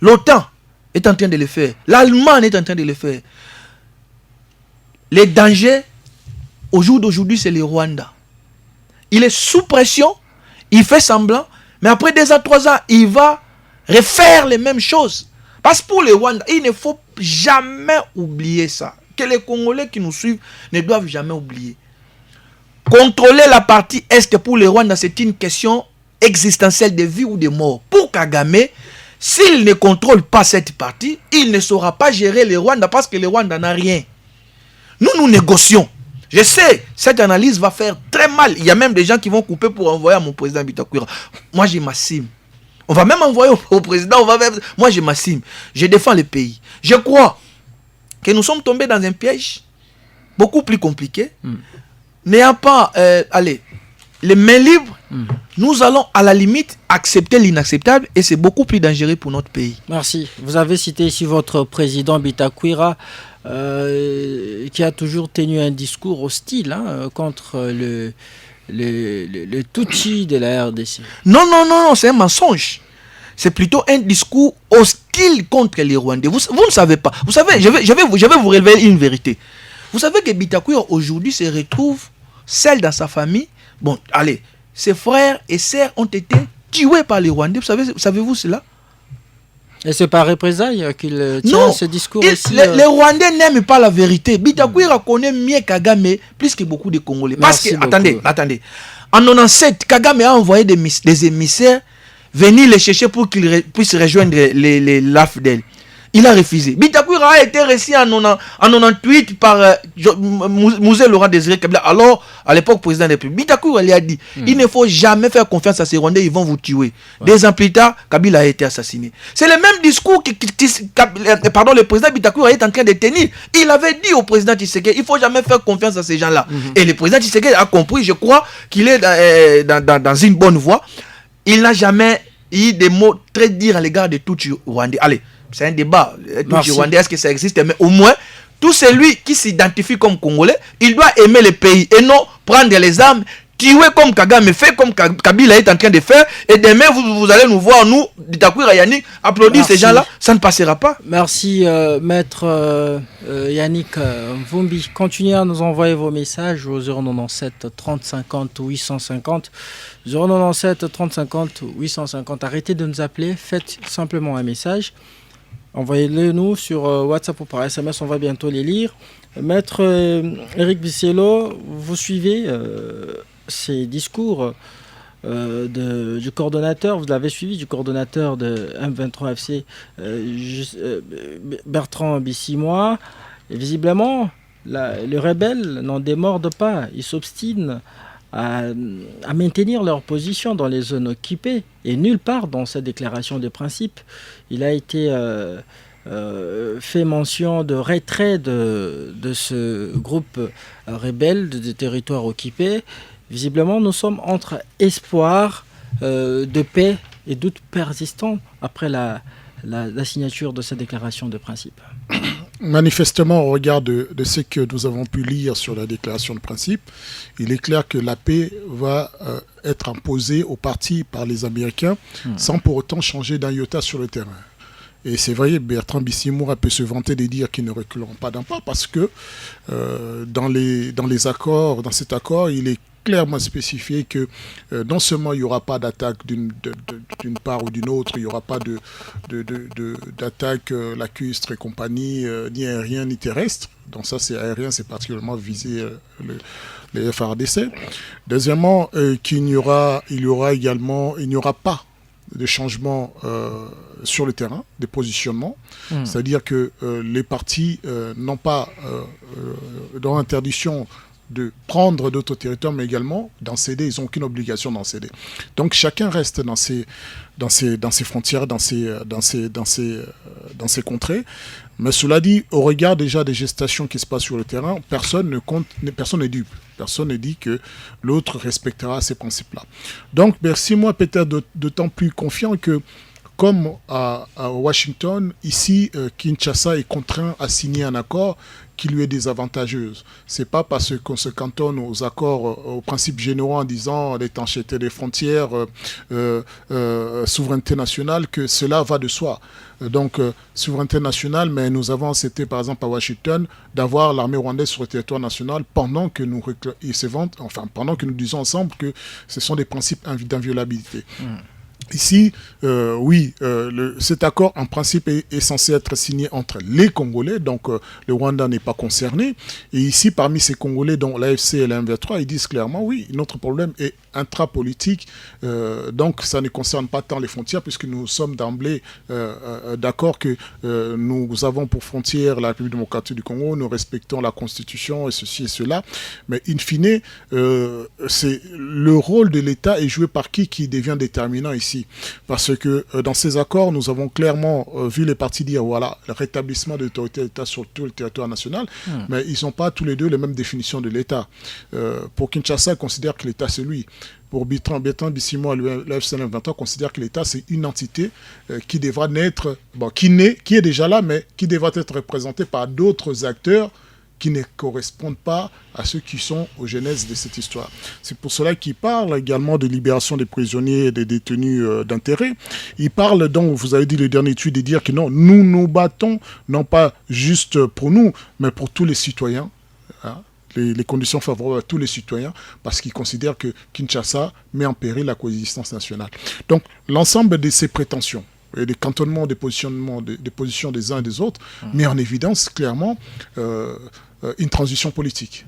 [SPEAKER 1] L'OTAN est en train de le faire. L'Allemagne est en train de le faire. Les dangers, au jour d'aujourd'hui, c'est le Rwanda. Il est sous pression, il fait semblant, mais après 2 ans, 3 ans, il va refaire les mêmes choses. Parce que pour le Rwanda, il ne faut jamais oublier ça. Que les Congolais qui nous suivent ne doivent jamais oublier. Contrôler la partie Est pour le Rwanda, c'est une question existentielle de vie ou de mort. Pour Kagame, s'il ne contrôle pas cette partie, il ne saura pas gérer le Rwanda parce que le Rwanda n'a rien. Nous négocions. Je sais, cette analyse va faire très mal. Il y a même des gens qui vont couper pour envoyer à mon président Bitakwira. Moi, je m'assume. On va même envoyer au président. Moi, je m'assume. Je défends le pays. Je crois que nous sommes tombés dans un piège beaucoup plus compliqué. N'ayant pas les mains libres, nous allons à la limite accepter l'inacceptable et c'est beaucoup plus dangereux pour notre pays.
[SPEAKER 2] Merci. Vous avez cité ici votre président Bitakwira qui a toujours tenu un discours hostile contre le Tutsi de la RDC.
[SPEAKER 1] Non, c'est un mensonge. C'est plutôt un discours hostile contre les Rwandais. Vous ne savez pas. Vous savez, je vais vous révéler une vérité. Vous savez que Bitakwira aujourd'hui se retrouve seul dans sa famille. Bon, allez, ses frères et sœurs ont été tués par les Rwandais. Savez-vous cela?
[SPEAKER 2] Et c'est par représailles qu'il tient ce discours aussi.
[SPEAKER 1] Les Rwandais n'aiment pas la vérité. Bitakwira connaît mieux Kagame plus que beaucoup de Congolais. Parce que, attendez. En 97, Kagame a envoyé des émissaires venir les chercher pour qu'ils puissent rejoindre l'AFDEL. Il a refusé. Bitakwira a été reçu en 98 par Mouzé Laurent Désiré Kabila, alors à l'époque président de la République. Bitakwira lui a dit il ne faut jamais faire confiance à ces Rwandais, ils vont vous tuer. 2 ans plus tard, Kabila a été assassiné. C'est le même discours que le président Bitakwira est en train de tenir. Il avait dit au président Tshisekedi il ne faut jamais faire confiance à ces gens-là. Et le président Tshisekedi a compris, je crois qu'il est dans une bonne voie. Il n'a jamais eu des mots très durs à l'égard de tout Rwandais. Allez. C'est un débat. Tout Rwandais, est-ce que ça existe? Mais au moins, tout celui qui s'identifie comme Congolais, il doit aimer le pays et non prendre les armes, tuer comme Kagame fait, comme Kabila est en train de faire. Et demain, vous allez nous voir, nous, Bitakwira Yannick, applaudir ces gens-là. Ça ne passera pas.
[SPEAKER 2] Merci, maître Yannick Mvumbi. Continuez à nous envoyer vos messages au 097 30 50 850. 097 30 50 850. Arrêtez de nous appeler. Faites simplement un message. Envoyez-les nous sur WhatsApp ou par SMS, on va bientôt les lire. Maître Eric Bisello, vous suivez ces discours du coordonnateur, vous l'avez suivi, du coordonnateur de M23 FC, Bertrand Bissimois. Et visiblement, les rebelles n'en démordent pas, ils s'obstinent à maintenir leur position dans les zones occupées. Et nulle part dans cette déclaration de principe, il a été fait mention de retrait de ce groupe rebelle des territoires occupés. Visiblement, nous sommes entre espoir de paix et doute persistant après la signature de cette déclaration de principe.
[SPEAKER 3] Manifestement, au regard de ce que nous avons pu lire sur la déclaration de principe, il est clair que la paix va être imposée aux partis par les Américains sans pour autant changer d'un iota sur le terrain. Et c'est vrai, Bertrand Bissimois peut se vanter de dire qu'ils ne reculeront pas d'un pas parce que dans les accords, dans cet accord, il est clairement spécifié que non seulement il n'y aura pas d'attaque d'une part ou d'une autre, il n'y aura pas d'attaque lacustre et compagnie, ni aérien ni terrestre. Donc ça, c'est aérien, c'est particulièrement visé les FARDC. Deuxièmement, il n'y aura pas de changement sur le terrain, des positionnements. C'est-à-dire que les partis n'ont pas dans l'interdiction de prendre d'autres territoires, mais également d'en céder. Ils n'ont aucune obligation d'en céder. Donc chacun reste dans ses frontières, dans ses contrées. Mais cela dit, au regard déjà des gestations qui se passent sur le terrain, personne n'est dupe. Personne ne dit que l'autre respectera ces principes-là. Donc, merci, moi, peut-être d'autant plus confiant que, comme à Washington, ici, Kinshasa est contraint à signer un accord qui lui est désavantageux. Ce n'est pas parce qu'on se cantonne aux accords, aux principes généraux en disant l'étanchéité des frontières, souveraineté nationale, que cela va de soi. Donc, souveraineté nationale, mais nous avons accepté, par exemple, à Washington, d'avoir l'armée rwandaise sur le territoire national pendant que nous disons ensemble que ce sont des principes d'inviolabilité. Ici, cet accord, en principe, est censé être signé entre les Congolais, donc le Rwanda n'est pas concerné. Et ici, parmi ces Congolais, dont l'AFC et la M23, ils disent clairement, oui, notre problème est intrapolitique, donc ça ne concerne pas tant les frontières, puisque nous sommes d'emblée d'accord que nous avons pour frontière la République démocratique du Congo, nous respectons la Constitution et ceci et cela, mais in fine, c'est le rôle de l'État est joué par qui devient déterminant ici. Parce que dans ces accords, nous avons clairement vu les partis dire voilà, le rétablissement de l'autorité de l'État sur tout le territoire national, mais ils n'ont pas tous les deux les mêmes définitions de l'État. Pour Kinshasa, considère que l'État c'est lui. Pour Bertrand Bissimois, l'FCN23 considère que l'État c'est une entité qui devra naître, qui est déjà là, mais qui devra être représentée par d'autres acteurs qui ne correspondent pas à ceux qui sont aux genèses de cette histoire. C'est pour cela qu'il parle également de libération des prisonniers et des détenus d'intérêt. Il parle donc, vous avez dit le dernier étude, de dire que non, nous nous battons, non pas juste pour nous, mais pour tous les citoyens, hein, les conditions favorables à tous les citoyens, parce qu'ils considèrent que Kinshasa met en péril la coexistence nationale. Donc, l'ensemble de ces prétentions, et des cantonnements, des positions des uns et des autres, met en évidence clairement une transition politique.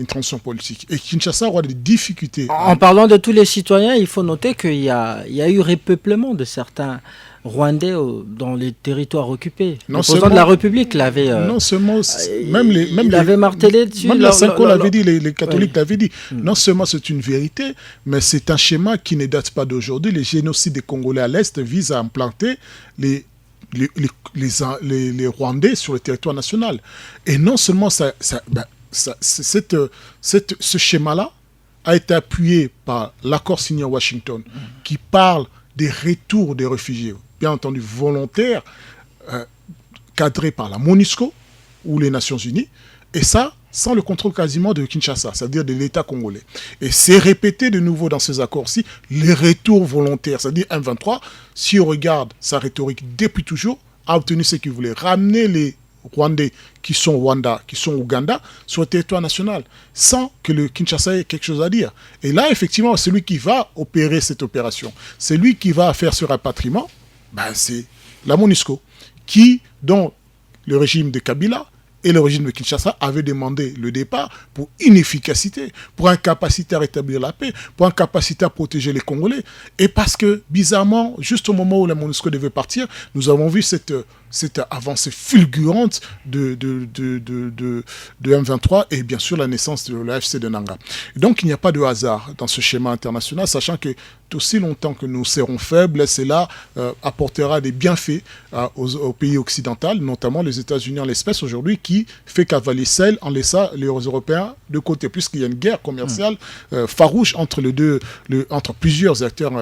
[SPEAKER 3] Et Kinshasa aura des difficultés.
[SPEAKER 2] En parlant de tous les citoyens, il faut noter qu'il y a eu repeuplement de certains Rwandais dans les territoires occupés. Le président de la République l'avait...
[SPEAKER 3] non seulement... il
[SPEAKER 2] avait martelé dessus.
[SPEAKER 3] Même la Sanko l'avait dit, les catholiques l'avaient dit. Non seulement c'est une vérité, mais c'est un schéma qui ne date pas d'aujourd'hui. Les génocides des Congolais à l'Est visent à implanter les Rwandais sur le territoire national. Et non seulement ce schéma-là a été appuyé par l'accord signé à Washington qui parle des retours des réfugiés, bien entendu volontaires, cadrés par la MONUSCO ou les Nations Unies, et ça sans le contrôle quasiment de Kinshasa, c'est-à-dire de l'État congolais. Et c'est répété de nouveau dans ces accords-ci, les retours volontaires, c'est-à-dire M23, si on regarde sa rhétorique depuis toujours, a obtenu ce qu'il voulait, ramener les Rwandais qui sont Rwanda, qui sont Ouganda, sur le territoire national, sans que le Kinshasa ait quelque chose à dire. Et là, effectivement, celui qui va opérer cette opération, c'est lui qui va faire ce rapatriement, c'est la MONUSCO, dont le régime de Kabila et le régime de Kinshasa avaient demandé le départ pour inefficacité, pour incapacité à rétablir la paix, pour incapacité à protéger les Congolais. Et parce que, bizarrement, juste au moment où la MONUSCO devait partir, nous avons vu cette avancée fulgurante de M23 et bien sûr la naissance de l'AFC de Nanga. Donc il n'y a pas de hasard dans ce schéma international, sachant que aussi longtemps que nous serons faibles, cela apportera des bienfaits aux pays occidentaux, notamment les États-Unis en l'espèce aujourd'hui, qui fait cavaler seul en laissant les Européens de côté, puisqu'il y a une guerre commerciale farouche entre entre plusieurs acteurs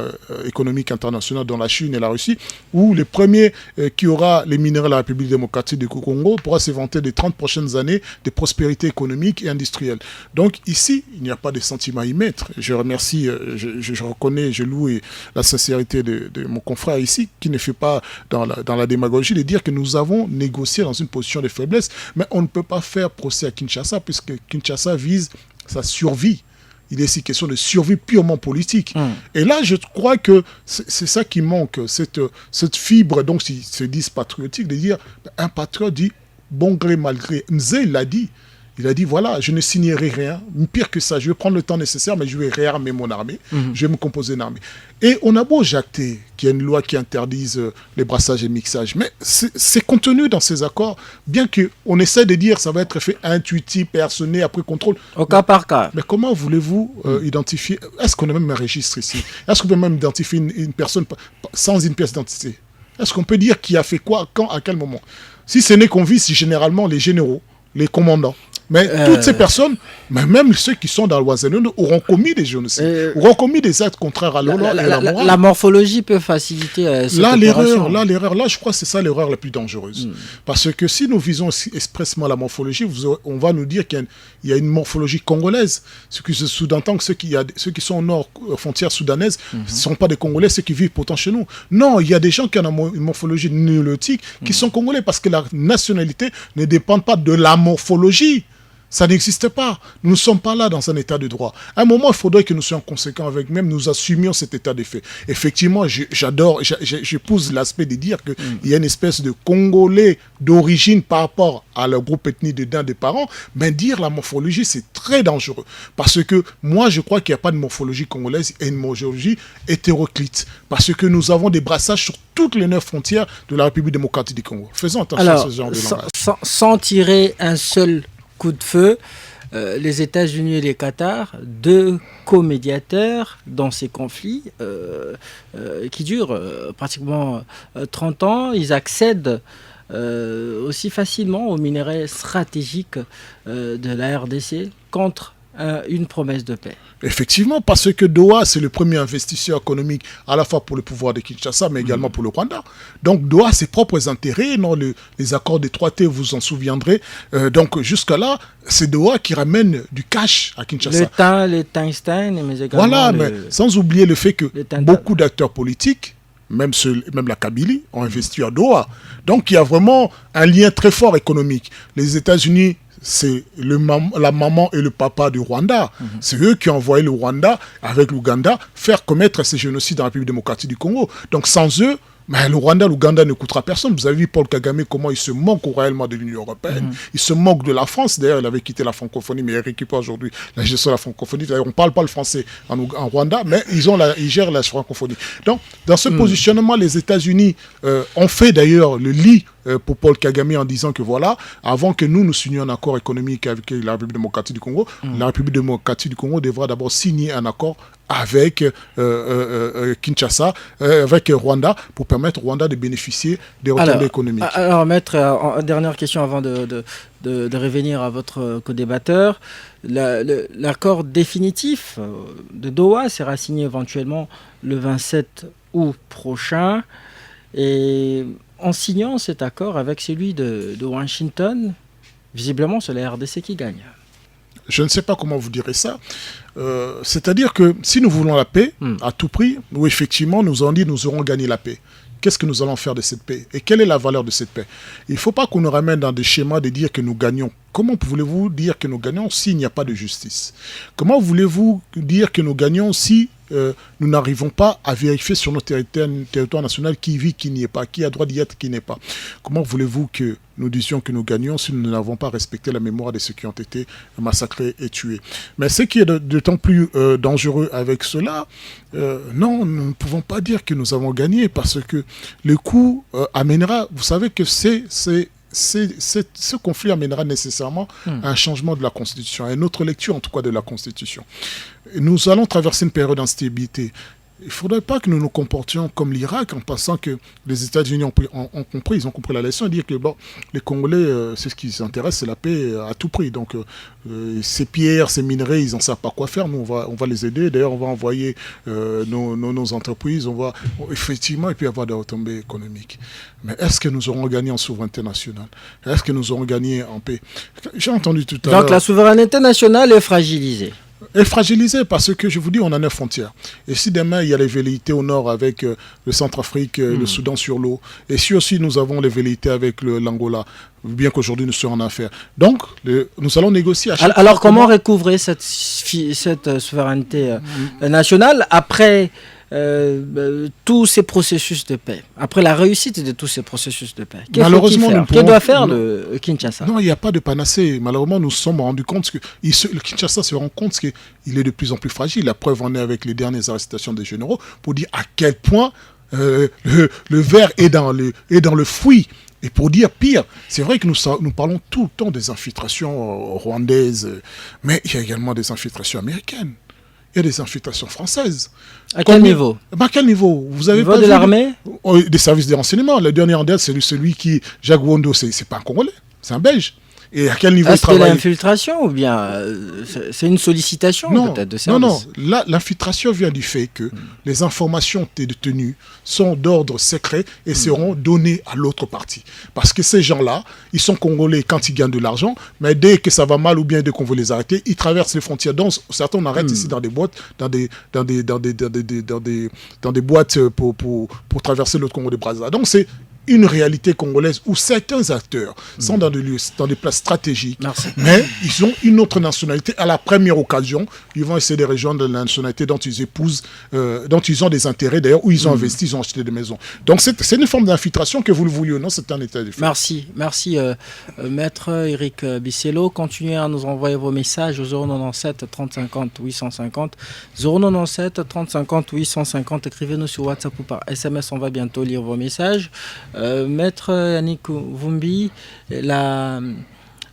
[SPEAKER 3] économiques internationaux, dont la Chine et la Russie, où le premier qui aura les minerais de la République démocratique du Congo pourra se vanter des 30 prochaines années de prospérité économique et industrielle. Donc ici, il n'y a pas de sentiment à y mettre. Je remercie, je reconnais, je loue la sincérité de mon confrère ici, qui ne fait pas dans la démagogie de dire que nous avons négocié dans une position de faiblesse, mais on ne peut pas faire procès à Kinshasa, puisque Kinshasa vise sa survie. Il est ici question de survie purement politique. Et là, je crois que c'est ça qui manque, cette fibre, donc s'ils se disent patriotiques, de dire, un patriote dit bon gré, mal gré. Mzé l'a dit. Il a dit, voilà, je ne signerai rien. Pire que ça, je vais prendre le temps nécessaire, mais je vais réarmer mon armée. Je vais me composer une armée. Et on a beau jacter qu'il y a une loi qui interdise les brassages et mixages, mais c'est contenu dans ces accords, bien qu'on essaie de dire ça va être fait intuitif, personné, après contrôle.
[SPEAKER 2] Au cas par cas.
[SPEAKER 3] Mais comment voulez-vous identifier? Est-ce qu'on a même un registre ici? Est-ce qu'on peut même identifier une personne sans une pièce d'identité? Est-ce qu'on peut dire qui a fait quoi, quand, à quel moment? Si ce n'est qu'on vise généralement les généraux, les commandants. Mais toutes ces personnes, mais même ceux qui sont dans l'Oiselon, auront commis des génocides, auront commis des actes contraires à l'ordre et à la morale.
[SPEAKER 2] La morphologie peut faciliter cette
[SPEAKER 3] opération. Là, je crois que c'est ça l'erreur la plus dangereuse. Parce que si nous visons expressément la morphologie, on va nous dire qu'il y a une morphologie congolaise. Ce qui se sous-entend que ceux qui sont au nord, frontière soudanaise, ne sont pas des Congolais, ceux qui vivent pourtant chez nous. Non, il y a des gens qui ont une morphologie néolotique qui sont Congolais, parce que la nationalité ne dépend pas de la morphologie. Ça n'existe pas. Nous ne sommes pas là dans un état de droit. À un moment, il faudrait que nous soyons conséquents avec même, nous assumions cet état de fait. Effectivement, j'épouse l'aspect de dire qu'il y a une espèce de Congolais d'origine par rapport à leur groupe ethnique d'un des parents, mais dire la morphologie, c'est très dangereux. Parce que moi, je crois qu'il n'y a pas de morphologie congolaise et une morphologie hétéroclite. Parce que nous avons des brassages sur toutes les 9 frontières de la République démocratique du Congo. Faisons attention à ce genre de langage.
[SPEAKER 2] Sans tirer un seul coup de feu, les États-Unis et les Qatar, 2 co-médiateurs dans ces conflits qui durent pratiquement 30 ans, ils accèdent aussi facilement aux minéraux stratégiques de la RDC contre une promesse de paix.
[SPEAKER 3] Effectivement, parce que Doha, c'est le premier investisseur économique à la fois pour le pouvoir de Kinshasa, mais également pour le Rwanda. Donc Doha a ses propres intérêts, non, les accords d'étroité, vous vous en souviendrez. Donc jusqu'à là, c'est Doha qui ramène du cash à Kinshasa.
[SPEAKER 2] Le tungstène, mais également...
[SPEAKER 3] Voilà, mais sans oublier le fait que beaucoup d'acteurs politiques, même la Kabylie, ont investi à Doha. Donc il y a vraiment un lien très fort économique. Les États-Unis, c'est la maman et le papa du Rwanda. C'est eux qui ont envoyé le Rwanda avec l'Ouganda faire commettre ces génocides dans la République démocratique du Congo. Donc sans eux, le Rwanda, l'Ouganda ne coûtera personne. Vous avez vu Paul Kagame, comment il se moque réellement de l'Union européenne. Il se moque de la France. D'ailleurs, il avait quitté la francophonie, mais il récupère aujourd'hui la gestion de la francophonie. D'ailleurs, on ne parle pas le français en Rwanda, mais ils gèrent la francophonie. Donc, dans ce positionnement, les États-Unis ont fait d'ailleurs le lit pour Paul Kagame en disant que voilà, avant que nous signions un accord économique avec la République démocratique du Congo, la République démocratique du Congo devra d'abord signer un accord avec Kinshasa, avec Rwanda, pour permettre au Rwanda de bénéficier des retombées économiques.
[SPEAKER 2] Alors, Maître, dernière question avant de revenir à votre co-débatteur. L'accord définitif de Doha sera signé éventuellement le 27 août prochain. Et en signant cet accord avec celui de Washington, visiblement, c'est la RDC qui gagne.
[SPEAKER 3] Je ne sais pas comment vous direz ça. C'est-à-dire que si nous voulons la paix, à tout prix, nous, effectivement, nous avons dit nous aurons gagné la paix. Qu'est-ce que nous allons faire de cette paix? Et quelle est la valeur de cette paix? Il ne faut pas qu'on nous ramène dans des schémas de dire que nous gagnons. Comment voulez-vous dire que nous gagnons s'il n'y a pas de justice? Comment voulez-vous dire que nous gagnons si nous n'arrivons pas à vérifier sur notre territoire national qui vit, qui n'y est pas, qui a droit d'y être, qui n'est pas. Comment voulez-vous que nous disions que nous gagnons si nous n'avons pas respecté la mémoire de ceux qui ont été massacrés et tués? Mais ce qui est d'autant plus dangereux avec cela, non, nous ne pouvons pas dire que nous avons gagné parce que le coup amènera, vous savez que ce conflit amènera nécessairement à un changement de la Constitution, à une autre lecture en tout cas de la Constitution. Nous allons traverser une période d'instabilité. Il ne faudrait pas que nous nous comportions comme l'Irak en pensant que les États-Unis ont compris, ils ont compris la leçon et dire que bon, les Congolais, c'est ce qui les intéresse, c'est la paix à tout prix. Donc ces pierres, ces minerais, ils n'en savent pas quoi faire. Nous, on va les aider. D'ailleurs, on va envoyer nos entreprises. Effectivement, il peut y avoir des retombées économiques. Mais est-ce que nous aurons gagné en souveraineté nationale? Est-ce que nous aurons gagné en paix? J'ai entendu tout à l'heure...
[SPEAKER 2] Donc la souveraineté nationale est fragilisée.
[SPEAKER 3] Est fragilisée parce que, je vous dis, on a 9 frontières. Et si demain, il y a les velléités au nord avec le Centrafrique, le Soudan sur l'eau, et si aussi nous avons les velléités avec l'Angola, bien qu'aujourd'hui nous soyons en affaires. Donc, nous allons négocier à chaque fois.
[SPEAKER 2] Alors, comment recouvrer cette souveraineté nationale après tous ces processus de paix, après la réussite de tous ces processus de paix?
[SPEAKER 3] Malheureusement,
[SPEAKER 2] que doit faire le Kinshasa?
[SPEAKER 3] Non, il n'y a pas de panacée. Malheureusement, nous nous sommes rendus compte que le Kinshasa se rend compte qu'il est de plus en plus fragile. La preuve en est avec les dernières arrestations des généraux pour dire à quel point le ver est dans le fruit. Et pour dire pire, c'est vrai que nous parlons tout le temps des infiltrations rwandaises, mais il y a également des infiltrations américaines. Il y a des infiltrations françaises.
[SPEAKER 2] À quel niveau?
[SPEAKER 3] À quel niveau? Vous avez
[SPEAKER 2] niveau
[SPEAKER 3] pas
[SPEAKER 2] de l'armée?
[SPEAKER 3] Des services de renseignement. Le dernier en date, c'est celui qui... Jacques Wondo, c'est pas un Congolais, c'est un Belge. Et à quel niveau il travaille?
[SPEAKER 2] Est-ce l'infiltration ou bien c'est une sollicitation peut-être de service?
[SPEAKER 3] Non. L'infiltration vient du fait que les informations détenues sont d'ordre secret et seront données à l'autre partie. Parce que ces gens-là, ils sont congolais quand ils gagnent de l'argent, mais dès que ça va mal ou bien dès qu'on veut les arrêter, ils traversent les frontières. Donc certains on arrête ici dans des boîtes, dans des boîtes pour traverser l'autre Congo de Brazza. Donc c'est une réalité congolaise où certains acteurs sont dans des places stratégiques, mais ils ont une autre nationalité. À la première occasion, ils vont essayer de rejoindre la nationalité dont ils épousent, dont ils ont des intérêts d'ailleurs, où ils ont investi, ils ont acheté des maisons. Donc c'est une forme d'infiltration, que vous le vouliez ou non, c'est un état de fait.
[SPEAKER 2] Merci Maître Eric Bisello. Continuez à nous envoyer vos messages au 097 30 50 850. 097 30 50 850. Écrivez-nous sur WhatsApp ou par SMS, on va bientôt lire vos messages. Maître Yannick Vumbi, la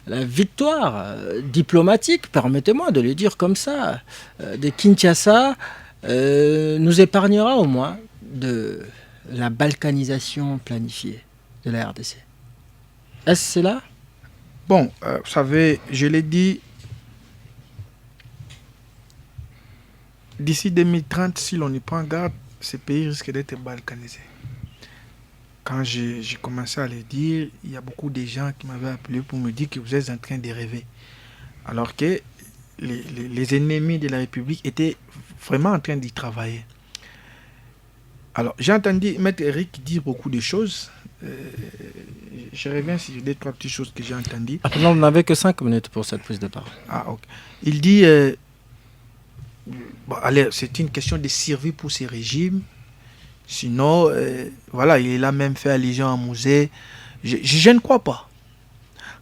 [SPEAKER 2] victoire diplomatique, permettez-moi de le dire comme ça, de Kinshasa nous épargnera au moins de la balkanisation planifiée de la RDC. Est-ce cela?
[SPEAKER 1] Bon, vous savez, je l'ai dit, d'ici 2030, si l'on y prend garde, ces pays risquent d'être balkanisés. Quand j'ai commencé à le dire, il y a beaucoup de gens qui m'avaient appelé pour me dire que vous êtes en train de rêver. Alors que les ennemis de la République étaient vraiment en train d'y travailler. Alors, j'ai entendu Maître Eric dire beaucoup de choses. Je reviens sur 2-3 petites choses que j'ai entendues.
[SPEAKER 2] Non, vous n'avez que 5 minutes pour cette prise de parole.
[SPEAKER 1] Ah, ok. Il dit, allez, c'est une question de survie pour ces régimes. Sinon, voilà, il a même fait allusion à Musée. Je ne crois pas.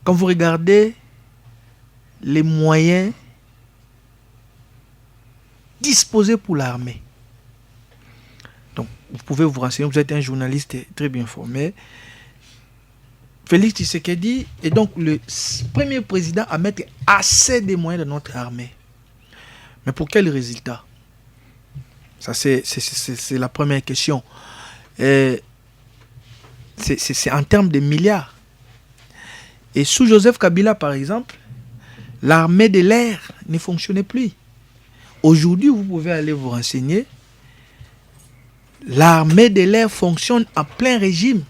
[SPEAKER 1] Quand vous regardez les moyens disposés pour l'armée, donc vous pouvez vous renseigner, vous êtes un journaliste très bien formé. Félix Tshisekedi est donc le premier président à mettre assez de moyens dans notre armée. Mais pour quel résultat? Ça, c'est la première question. C'est en termes de milliards. Et sous Joseph Kabila, par exemple, l'armée de l'air ne fonctionnait plus. Aujourd'hui, vous pouvez aller vous renseigner. L'armée de l'air fonctionne en plein régime.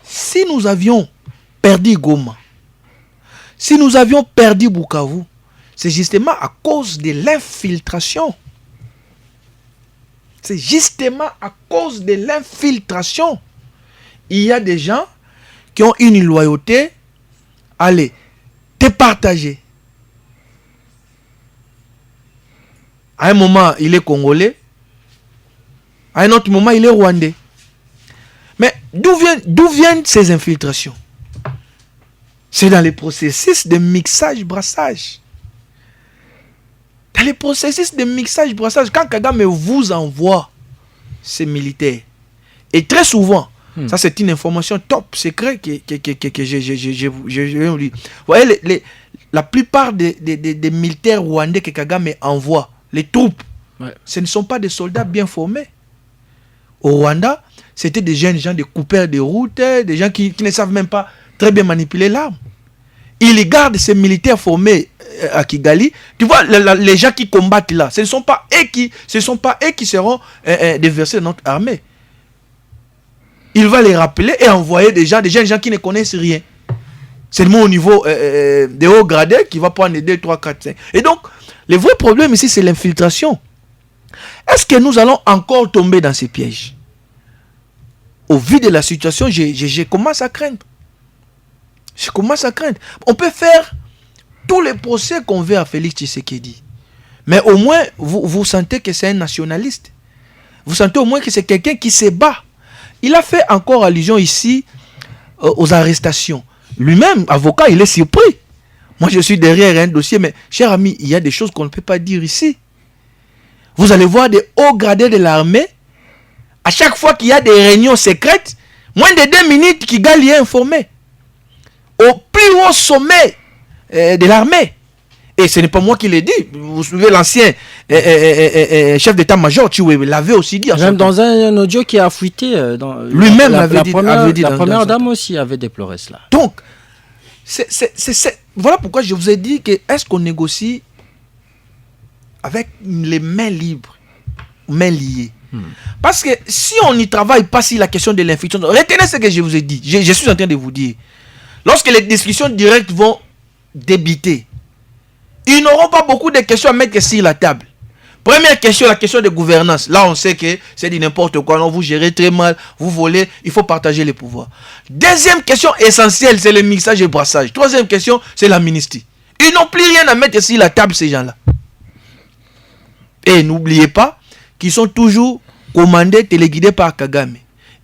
[SPEAKER 1] Si nous avions perdu Goma, si nous avions perdu Bukavu, c'est justement à cause de l'infiltration. C'est justement à cause de l'infiltration. Il y a des gens qui ont une loyauté. Allez, départager. À un moment, il est congolais. À un autre moment, il est rwandais. Mais d'où viennent ces infiltrations? C'est dans les processus de mixage-brassage. Dans les processus de mixage-brassage, quand Kagame vous envoie ses militaires, et très souvent, ça c'est une information top, secret que j'ai lu. Vous voyez, la plupart des militaires rwandais que Kagame envoie, les troupes, ce ne sont pas des soldats bien formés. Au Rwanda, c'était des jeunes gens, des coupeurs de route, des gens qui ne savent même pas très bien manipuler l'arme. Il garde ces militaires formés à Kigali. Tu vois, les gens qui combattent là, ce ne sont pas eux qui seront déversés dans notre armée. Il va les rappeler et envoyer des jeunes gens qui ne connaissent rien. Seulement au niveau des hauts gradés qui va prendre 2, 3, 4, 5. Et donc, le vrai problème ici, c'est l'infiltration. Est-ce que nous allons encore tomber dans ces pièges? Au vu de la situation, je commence à craindre. Je commence à craindre. On peut faire tous les procès qu'on veut à Félix Tshisekedi. Mais au moins, vous sentez que c'est un nationaliste. Vous sentez au moins que c'est quelqu'un qui se bat. Il a fait encore allusion ici aux arrestations. Lui-même, avocat, il est surpris. Moi, je suis derrière un dossier, mais cher ami, il y a des choses qu'on ne peut pas dire ici. Vous allez voir des hauts gradés de l'armée. À chaque fois qu'il y a des réunions secrètes, moins de 2 minutes, Kigali est informé. Au plus haut sommet de l'armée. Et ce n'est pas moi qui l'ai dit. Vous souvenez l'ancien chef d'état-major, Chiwewe, l'avait aussi dit.
[SPEAKER 2] Même dans un audio qui a fuité.
[SPEAKER 1] Lui-même l'avait dit.
[SPEAKER 2] La première dame aussi avait déploré cela.
[SPEAKER 1] Donc, voilà pourquoi je vous ai dit que est-ce qu'on négocie avec les mains libres, mains liées? Parce que si on n'y travaille pas sur la question de l'infiltration, retenez ce que je vous ai dit. Je suis en train de vous dire. Lorsque les discussions directes vont débiter, ils n'auront pas beaucoup de questions à mettre sur la table. Première question, la question de gouvernance. Là, on sait que c'est du n'importe quoi. Non, vous gérez très mal, vous volez, il faut partager les pouvoirs. Deuxième question essentielle, c'est le mixage et brassage. Troisième question, c'est l'amnistie. Ils n'ont plus rien à mettre sur la table, ces gens-là. Et n'oubliez pas qu'ils sont toujours commandés, téléguidés par Kagame.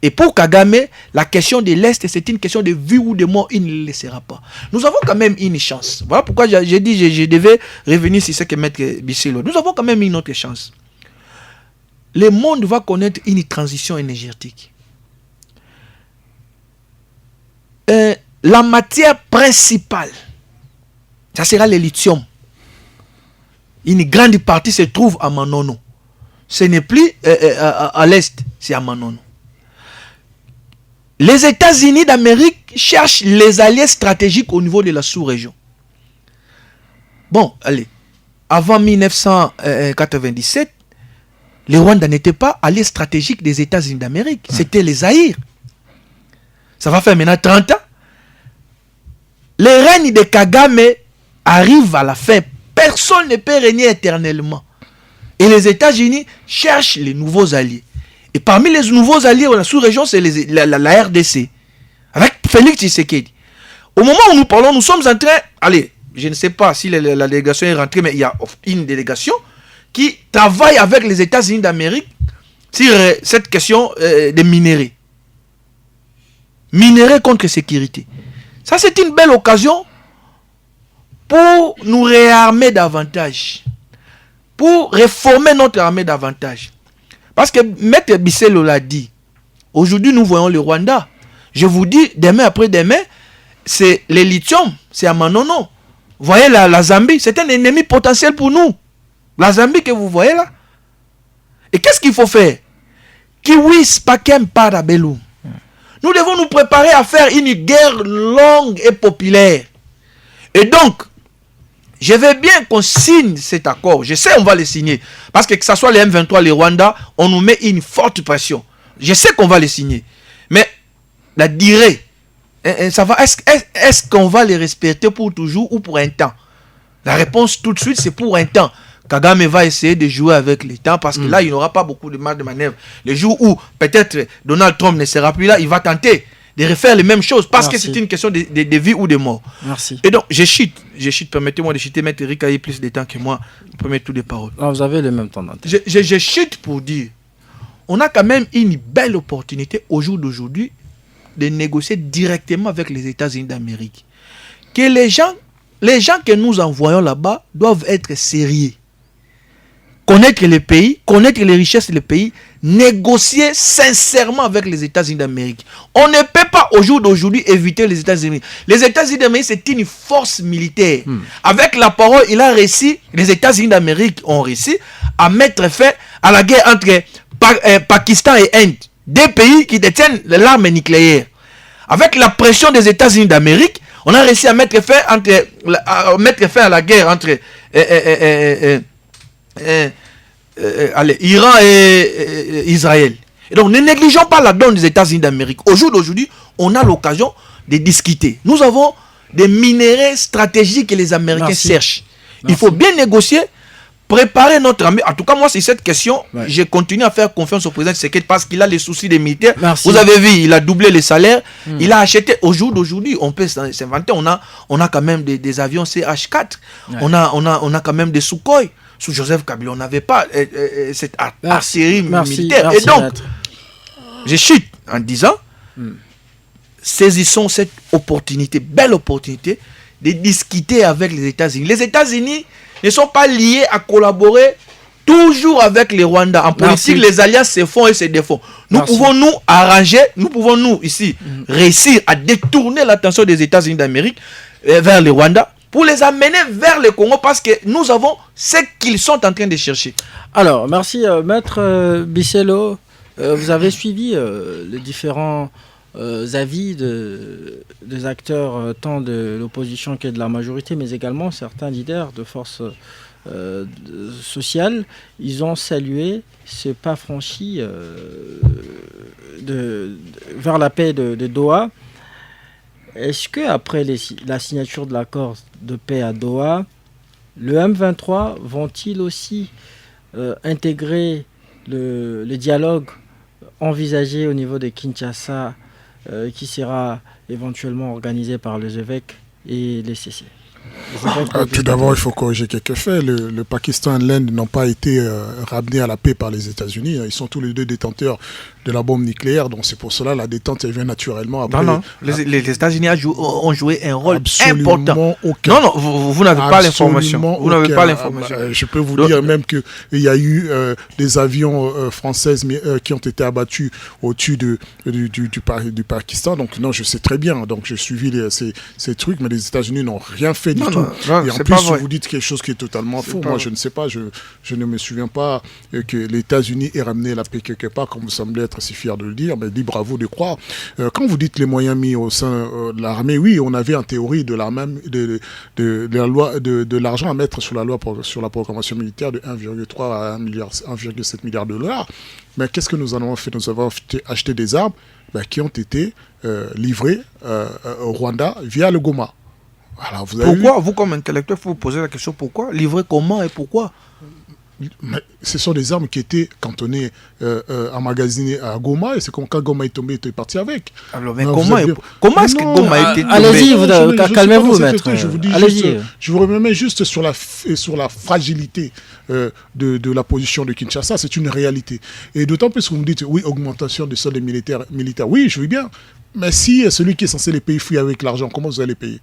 [SPEAKER 1] Et pour Kagame, la question de l'Est, c'est une question de vie ou de mort, il ne le laissera pas. Nous avons quand même une chance. Voilà pourquoi j'ai dit je devais revenir sur ce que Maître Bisselo. Nous avons quand même une autre chance. Le monde va connaître une transition énergétique. La matière principale, ça sera le lithium. Une grande partie se trouve à Manono. Ce n'est plus à l'Est, c'est à Manono. Les États-Unis d'Amérique cherchent les alliés stratégiques au niveau de la sous-région. Bon, allez. Avant 1997, le Rwanda n'était pas allié stratégique des États-Unis d'Amérique. C'était les Zaïre. Ça va faire maintenant 30 ans. Le règne de Kagame arrive à la fin. Personne ne peut régner éternellement. Et les États-Unis cherchent les nouveaux alliés. Et parmi les nouveaux alliés de la sous-région, c'est la RDC. Avec Félix Tshisekedi. Au moment où nous parlons, nous sommes en train... Allez, je ne sais pas si la délégation est rentrée, mais il y a une délégation qui travaille avec les États-Unis d'Amérique sur cette question des minéraux. Minéraux contre sécurité. Ça, c'est une belle occasion pour nous réarmer davantage. Pour réformer notre armée davantage. Parce que Maître Bisselo l'a dit. Aujourd'hui, nous voyons le Rwanda. Je vous dis, demain après demain, c'est le lithium, c'est à Manono. Vous voyez la Zambie, c'est un ennemi potentiel pour nous. La Zambie que vous voyez là. Et qu'est-ce qu'il faut faire? Kiwis pakem parabellum. Nous devons nous préparer à faire une guerre longue et populaire. Et donc, je veux bien qu'on signe cet accord. Je sais on va le signer. Parce que ce soit les M23, les Rwanda, on nous met une forte pression. Je sais qu'on va le signer. Mais la durée, ça va. Est-ce qu'on va les respecter pour toujours ou pour un temps? La réponse tout de suite, c'est pour un temps. Kagame va essayer de jouer avec le temps parce que là, il n'aura pas beaucoup de marge de manœuvre. Le jour où peut-être Donald Trump ne sera plus là, il va tenter de refaire les mêmes choses parce
[SPEAKER 2] Merci.
[SPEAKER 1] que c'est une question de vie ou de mort.
[SPEAKER 2] Merci.
[SPEAKER 1] Et donc, je chute, permettez-moi de chuter, Maître Eric a eu plus de temps que moi pour mettre toutes les paroles.
[SPEAKER 2] Ah, vous avez le même temps d'antenne.
[SPEAKER 1] Je chute pour dire, on a quand même une belle opportunité au jour d'aujourd'hui de négocier directement avec les États-Unis d'Amérique. Que les gens que nous envoyons là-bas doivent être sérieux. Connaître le pays, connaître les richesses du pays, négocier sincèrement avec les États-Unis d'Amérique. On ne peut pas au jour d'aujourd'hui éviter les États-Unis. Les États-Unis d'Amérique, c'est une force militaire. Avec la parole, les États-Unis d'Amérique ont réussi à mettre fin à la guerre entre Pakistan et Inde. Deux pays qui détiennent l'arme nucléaire. Avec la pression des États-Unis d'Amérique, on a réussi à mettre fin à la guerre entre Iran et Israël. Et donc ne négligeons pas la donne des États-Unis d'Amérique. Au jour d'aujourd'hui, on a l'occasion de discuter. Nous avons des minéraux stratégiques que les Américains cherchent. Il faut bien négocier, préparer notre armée. En tout cas, moi, c'est cette question. Je continue à faire confiance au président Tshisekedi parce qu'il a les soucis des militaires. Vous avez vu, il a doublé les salaires. Il a acheté, au jour d'aujourd'hui, on peut s'inventer. On a quand même des avions CH4. On a quand même des Sukhoi. Sous Joseph Kabila, on n'avait pas cette artillerie militaire. Et donc, je chute en disant, saisissons cette opportunité, belle opportunité, de discuter avec les États-Unis. Les États-Unis ne sont pas liés à collaborer toujours avec les Rwandais. En politique, les alliances se font et se défont. Nous pouvons nous arranger, nous pouvons nous ici réussir à détourner l'attention des États-Unis d'Amérique vers les Rwandais pour les amener vers le Congo parce que nous avons ce qu'ils sont en train de chercher.
[SPEAKER 2] Alors, merci Maître Bisello. Vous avez suivi les différents avis des acteurs tant de l'opposition que de la majorité, mais également certains leaders de forces sociales. Ils ont salué ce pas franchi vers la paix de Doha. Est-ce qu'après la signature de l'accord de paix à Doha, le M23 vont-ils aussi intégrer le dialogue envisagé au niveau de Kinshasa qui sera éventuellement organisé par les évêques et les CC?
[SPEAKER 3] Tout d'abord, il faut corriger quelques faits. Le Pakistan et l'Inde n'ont pas été ramenés à la paix par les États-Unis. Ils sont tous les deux détenteurs de la bombe nucléaire, donc c'est pour cela la détente elle vient naturellement après.
[SPEAKER 1] Non, les États-Unis ont joué un rôle
[SPEAKER 3] absolument
[SPEAKER 1] important.
[SPEAKER 3] Aucun.
[SPEAKER 1] Non, vous n'avez pas l'information. Vous n'avez pas l'information.
[SPEAKER 3] Je peux vous dire même qu'il y a eu des avions français qui ont été abattus au-dessus du Pakistan. Donc non, je sais très bien. Donc j'ai suivi ces trucs, mais les États-Unis n'ont rien fait du tout. Et en plus, vous dites quelque chose qui est totalement faux. Moi, je ne sais pas. Je ne me souviens pas que les États-Unis aient ramené la paix quelque part, comme vous semblez être si fier de le dire, mais libre à vous de croire. Quand vous dites les moyens mis au sein de l'armée, oui, on avait en théorie de la loi de l'argent à mettre sur la programmation militaire de 1,3 à 1,7 milliard de dollars. Mais qu'est-ce que nous avons fait? Nous avons acheté des armes qui ont été livrées au Rwanda via le Goma. Alors,
[SPEAKER 1] pourquoi, vous comme intellectuel, vous posez la question pourquoi? Livrer comment et pourquoi?
[SPEAKER 3] Mais ce sont des armes qui étaient cantonnées, emmagasinées à Goma, et c'est quand Goma est tombé, il est parti avec.
[SPEAKER 1] Alors, mais comment est-ce que Goma a été tombé?
[SPEAKER 2] Allez-y, calmez-vous, maître.
[SPEAKER 3] Je vous remets juste sur la fragilité de la position de Kinshasa, c'est une réalité. Et d'autant plus que vous me dites, oui, augmentation des soldes militaires. Oui, je veux bien. Mais si celui qui est censé les payer fuit avec l'argent, comment vous allez payer?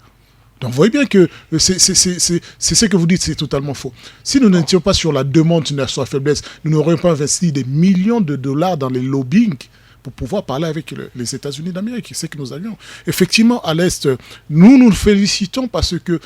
[SPEAKER 3] Donc vous voyez bien que c'est ce que vous dites, c'est totalement faux. Si nous n'étions pas sur la demande, sur la faiblesse, nous n'aurions pas investi des millions de dollars dans les lobbying pour pouvoir parler avec les États-Unis d'Amérique. C'est ce que nous avions. Effectivement, à l'Est, nous félicitons parce que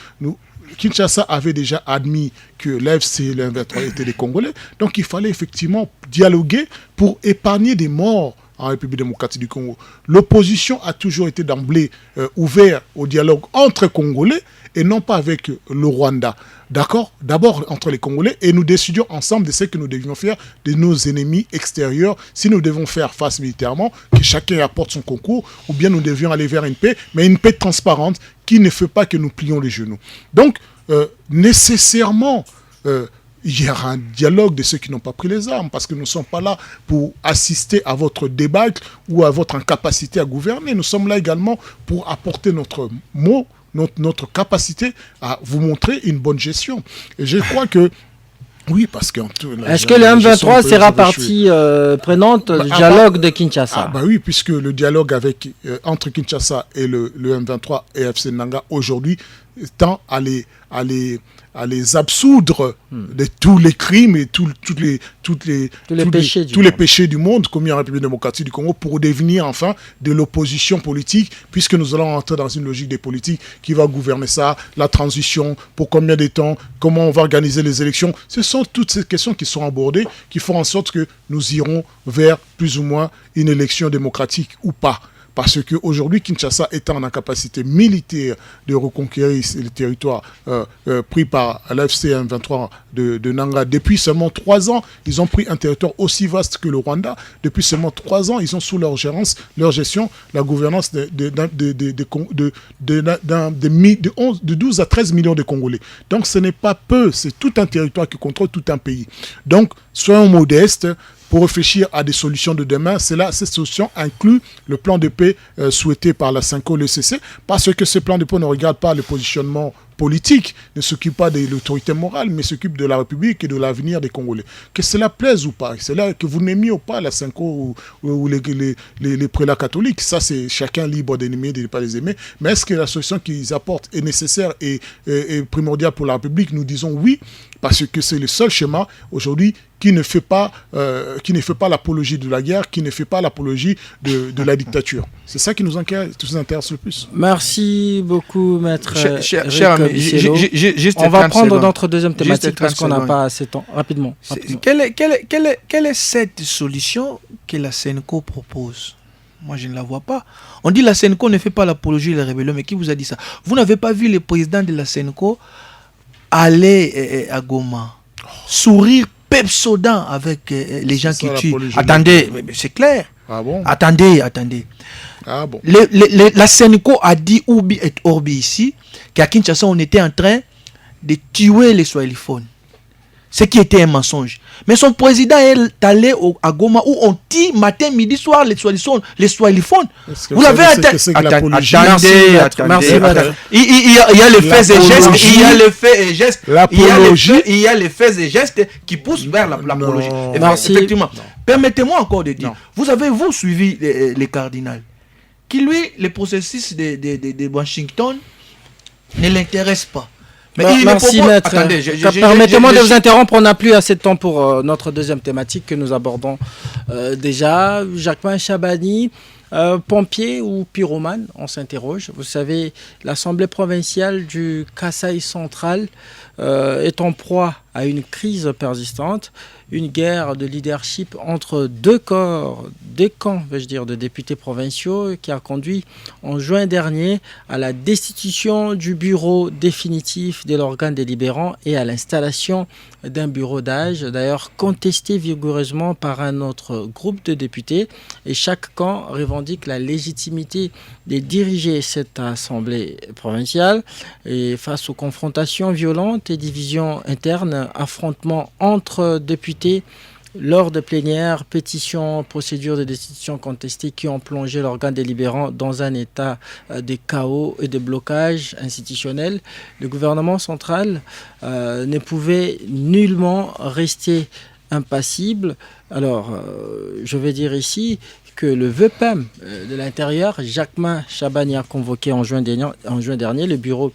[SPEAKER 3] Kinshasa avait déjà admis que l'AFC et l'M23 étaient des Congolais. Donc il fallait effectivement dialoguer pour épargner des morts en République démocratique du Congo. L'opposition a toujours été d'emblée ouverte au dialogue entre Congolais et non pas avec le Rwanda. D'accord? D'abord entre les Congolais, et nous décidions ensemble de ce que nous devions faire de nos ennemis extérieurs. Si nous devons faire face militairement, que chacun apporte son concours, ou bien nous devions aller vers une paix, mais une paix transparente qui ne fait pas que nous plions les genoux. Donc, nécessairement, il y aura un dialogue de ceux qui n'ont pas pris les armes, parce que nous ne sommes pas là pour assister à votre débâcle ou à votre incapacité à gouverner. Nous sommes là également pour apporter notre mot, notre capacité à vous montrer une bonne gestion. Et je crois que oui, parce que...
[SPEAKER 2] Est-ce que le M23 sera partie prenante du dialogue de Kinshasa?
[SPEAKER 3] Oui, puisque le dialogue entre Kinshasa et le M23 et FC Nanga aujourd'hui tend à les absoudre de tous les crimes et tous les péchés du monde commis en République démocratique du Congo pour devenir enfin de l'opposition politique, puisque nous allons entrer dans une logique des politiques qui va gouverner ça, la transition, pour combien de temps, comment on va organiser les élections. Ce sont toutes ces questions qui sont abordées, qui font en sorte que nous irons vers plus ou moins une élection démocratique ou pas. Parce qu'aujourd'hui, Kinshasa est en incapacité militaire de reconquérir les territoires pris par l'AFC M23 de Nanga. Depuis seulement 3 ans, ils ont pris un territoire aussi vaste que le Rwanda. Depuis seulement 3 ans, ils ont sous leur gérance, leur gestion, la gouvernance de 12 à 13 millions de Congolais. Donc ce n'est pas peu, c'est tout un territoire qui contrôle tout un pays. Donc soyons modestes. Pour réfléchir à des solutions de demain, cette solution inclut le plan de paix souhaité par la CENCO, le CC, parce que ce plan de paix ne regarde pas le positionnement politique, ne s'occupe pas de l'autorité morale, mais s'occupe de la République et de l'avenir des Congolais. Que cela plaise ou pas, c'est là que vous n'aimiez ou pas la CENCO ou les prélats catholiques, ça c'est chacun libre d'aimer et de ne pas les aimer, mais est-ce que la solution qu'ils apportent est nécessaire et primordiale pour la République? Nous disons oui, parce que c'est le seul schéma aujourd'hui qui ne fait pas l'apologie de la guerre, qui ne fait pas l'apologie de la dictature. C'est ça qui nous intéresse le plus.
[SPEAKER 2] Merci beaucoup, maître.
[SPEAKER 1] Cher ami,
[SPEAKER 2] on va prendre notre deuxième thématique parce qu'on n'a pas assez de temps. Rapidement.
[SPEAKER 1] Quelle est cette solution que la CENCO propose? Moi, je ne la vois pas. On dit la CENCO ne fait pas l'apologie de la rébellion, mais qui vous a dit ça? Vous n'avez pas vu le président de la CENCO aller à Goma, sourire pepsodent avec les gens qui tuent. Attendez, c'est clair.
[SPEAKER 3] Ah bon?
[SPEAKER 1] Attendez.
[SPEAKER 3] Ah bon?
[SPEAKER 1] La CENCO a dit Oubi et Orbi ici qu'à Kinshasa, on était en train de tuer les Swahiliphones. Ce qui était un mensonge. Mais son président est allé à Goma où on tue matin, midi, soir les Swahiliphones. Vous l'avez attendez. Il y a les faits et gestes. Il y a les faits et gestes. Il y a les faits et gestes qui poussent vers l'apologie. Effectivement. Permettez-moi encore de dire. Non. Vous avez suivi les cardinals qui lui, le processus de Washington ne l'intéresse pas. Mais
[SPEAKER 2] merci maître. Permettez-moi de vous interrompre, on n'a plus assez de temps pour notre deuxième thématique que nous abordons déjà. Jacquemin Chabani, pompier ou pyromane, on s'interroge. Vous savez, l'Assemblée provinciale du Kasaï central est en proie à une crise persistante, une guerre de leadership entre deux camps, de députés provinciaux qui a conduit en juin dernier à la destitution du bureau définitif de l'organe délibérant et à l'installation d'un bureau d'âge, d'ailleurs contesté vigoureusement par un autre groupe de députés. Et chaque camp revendique la légitimité de diriger cette assemblée provinciale. Et face aux confrontations violentes et divisions internes, affrontements entre députés lors de plénières, pétitions, procédures de destitution contestées qui ont plongé l'organe délibérant dans un état de chaos et de blocage institutionnel, le gouvernement central ne pouvait nullement rester impassible. Alors, je vais dire ici que le VPM de l'Intérieur, Jacquemin Chabani, a convoqué en juin dernier le bureau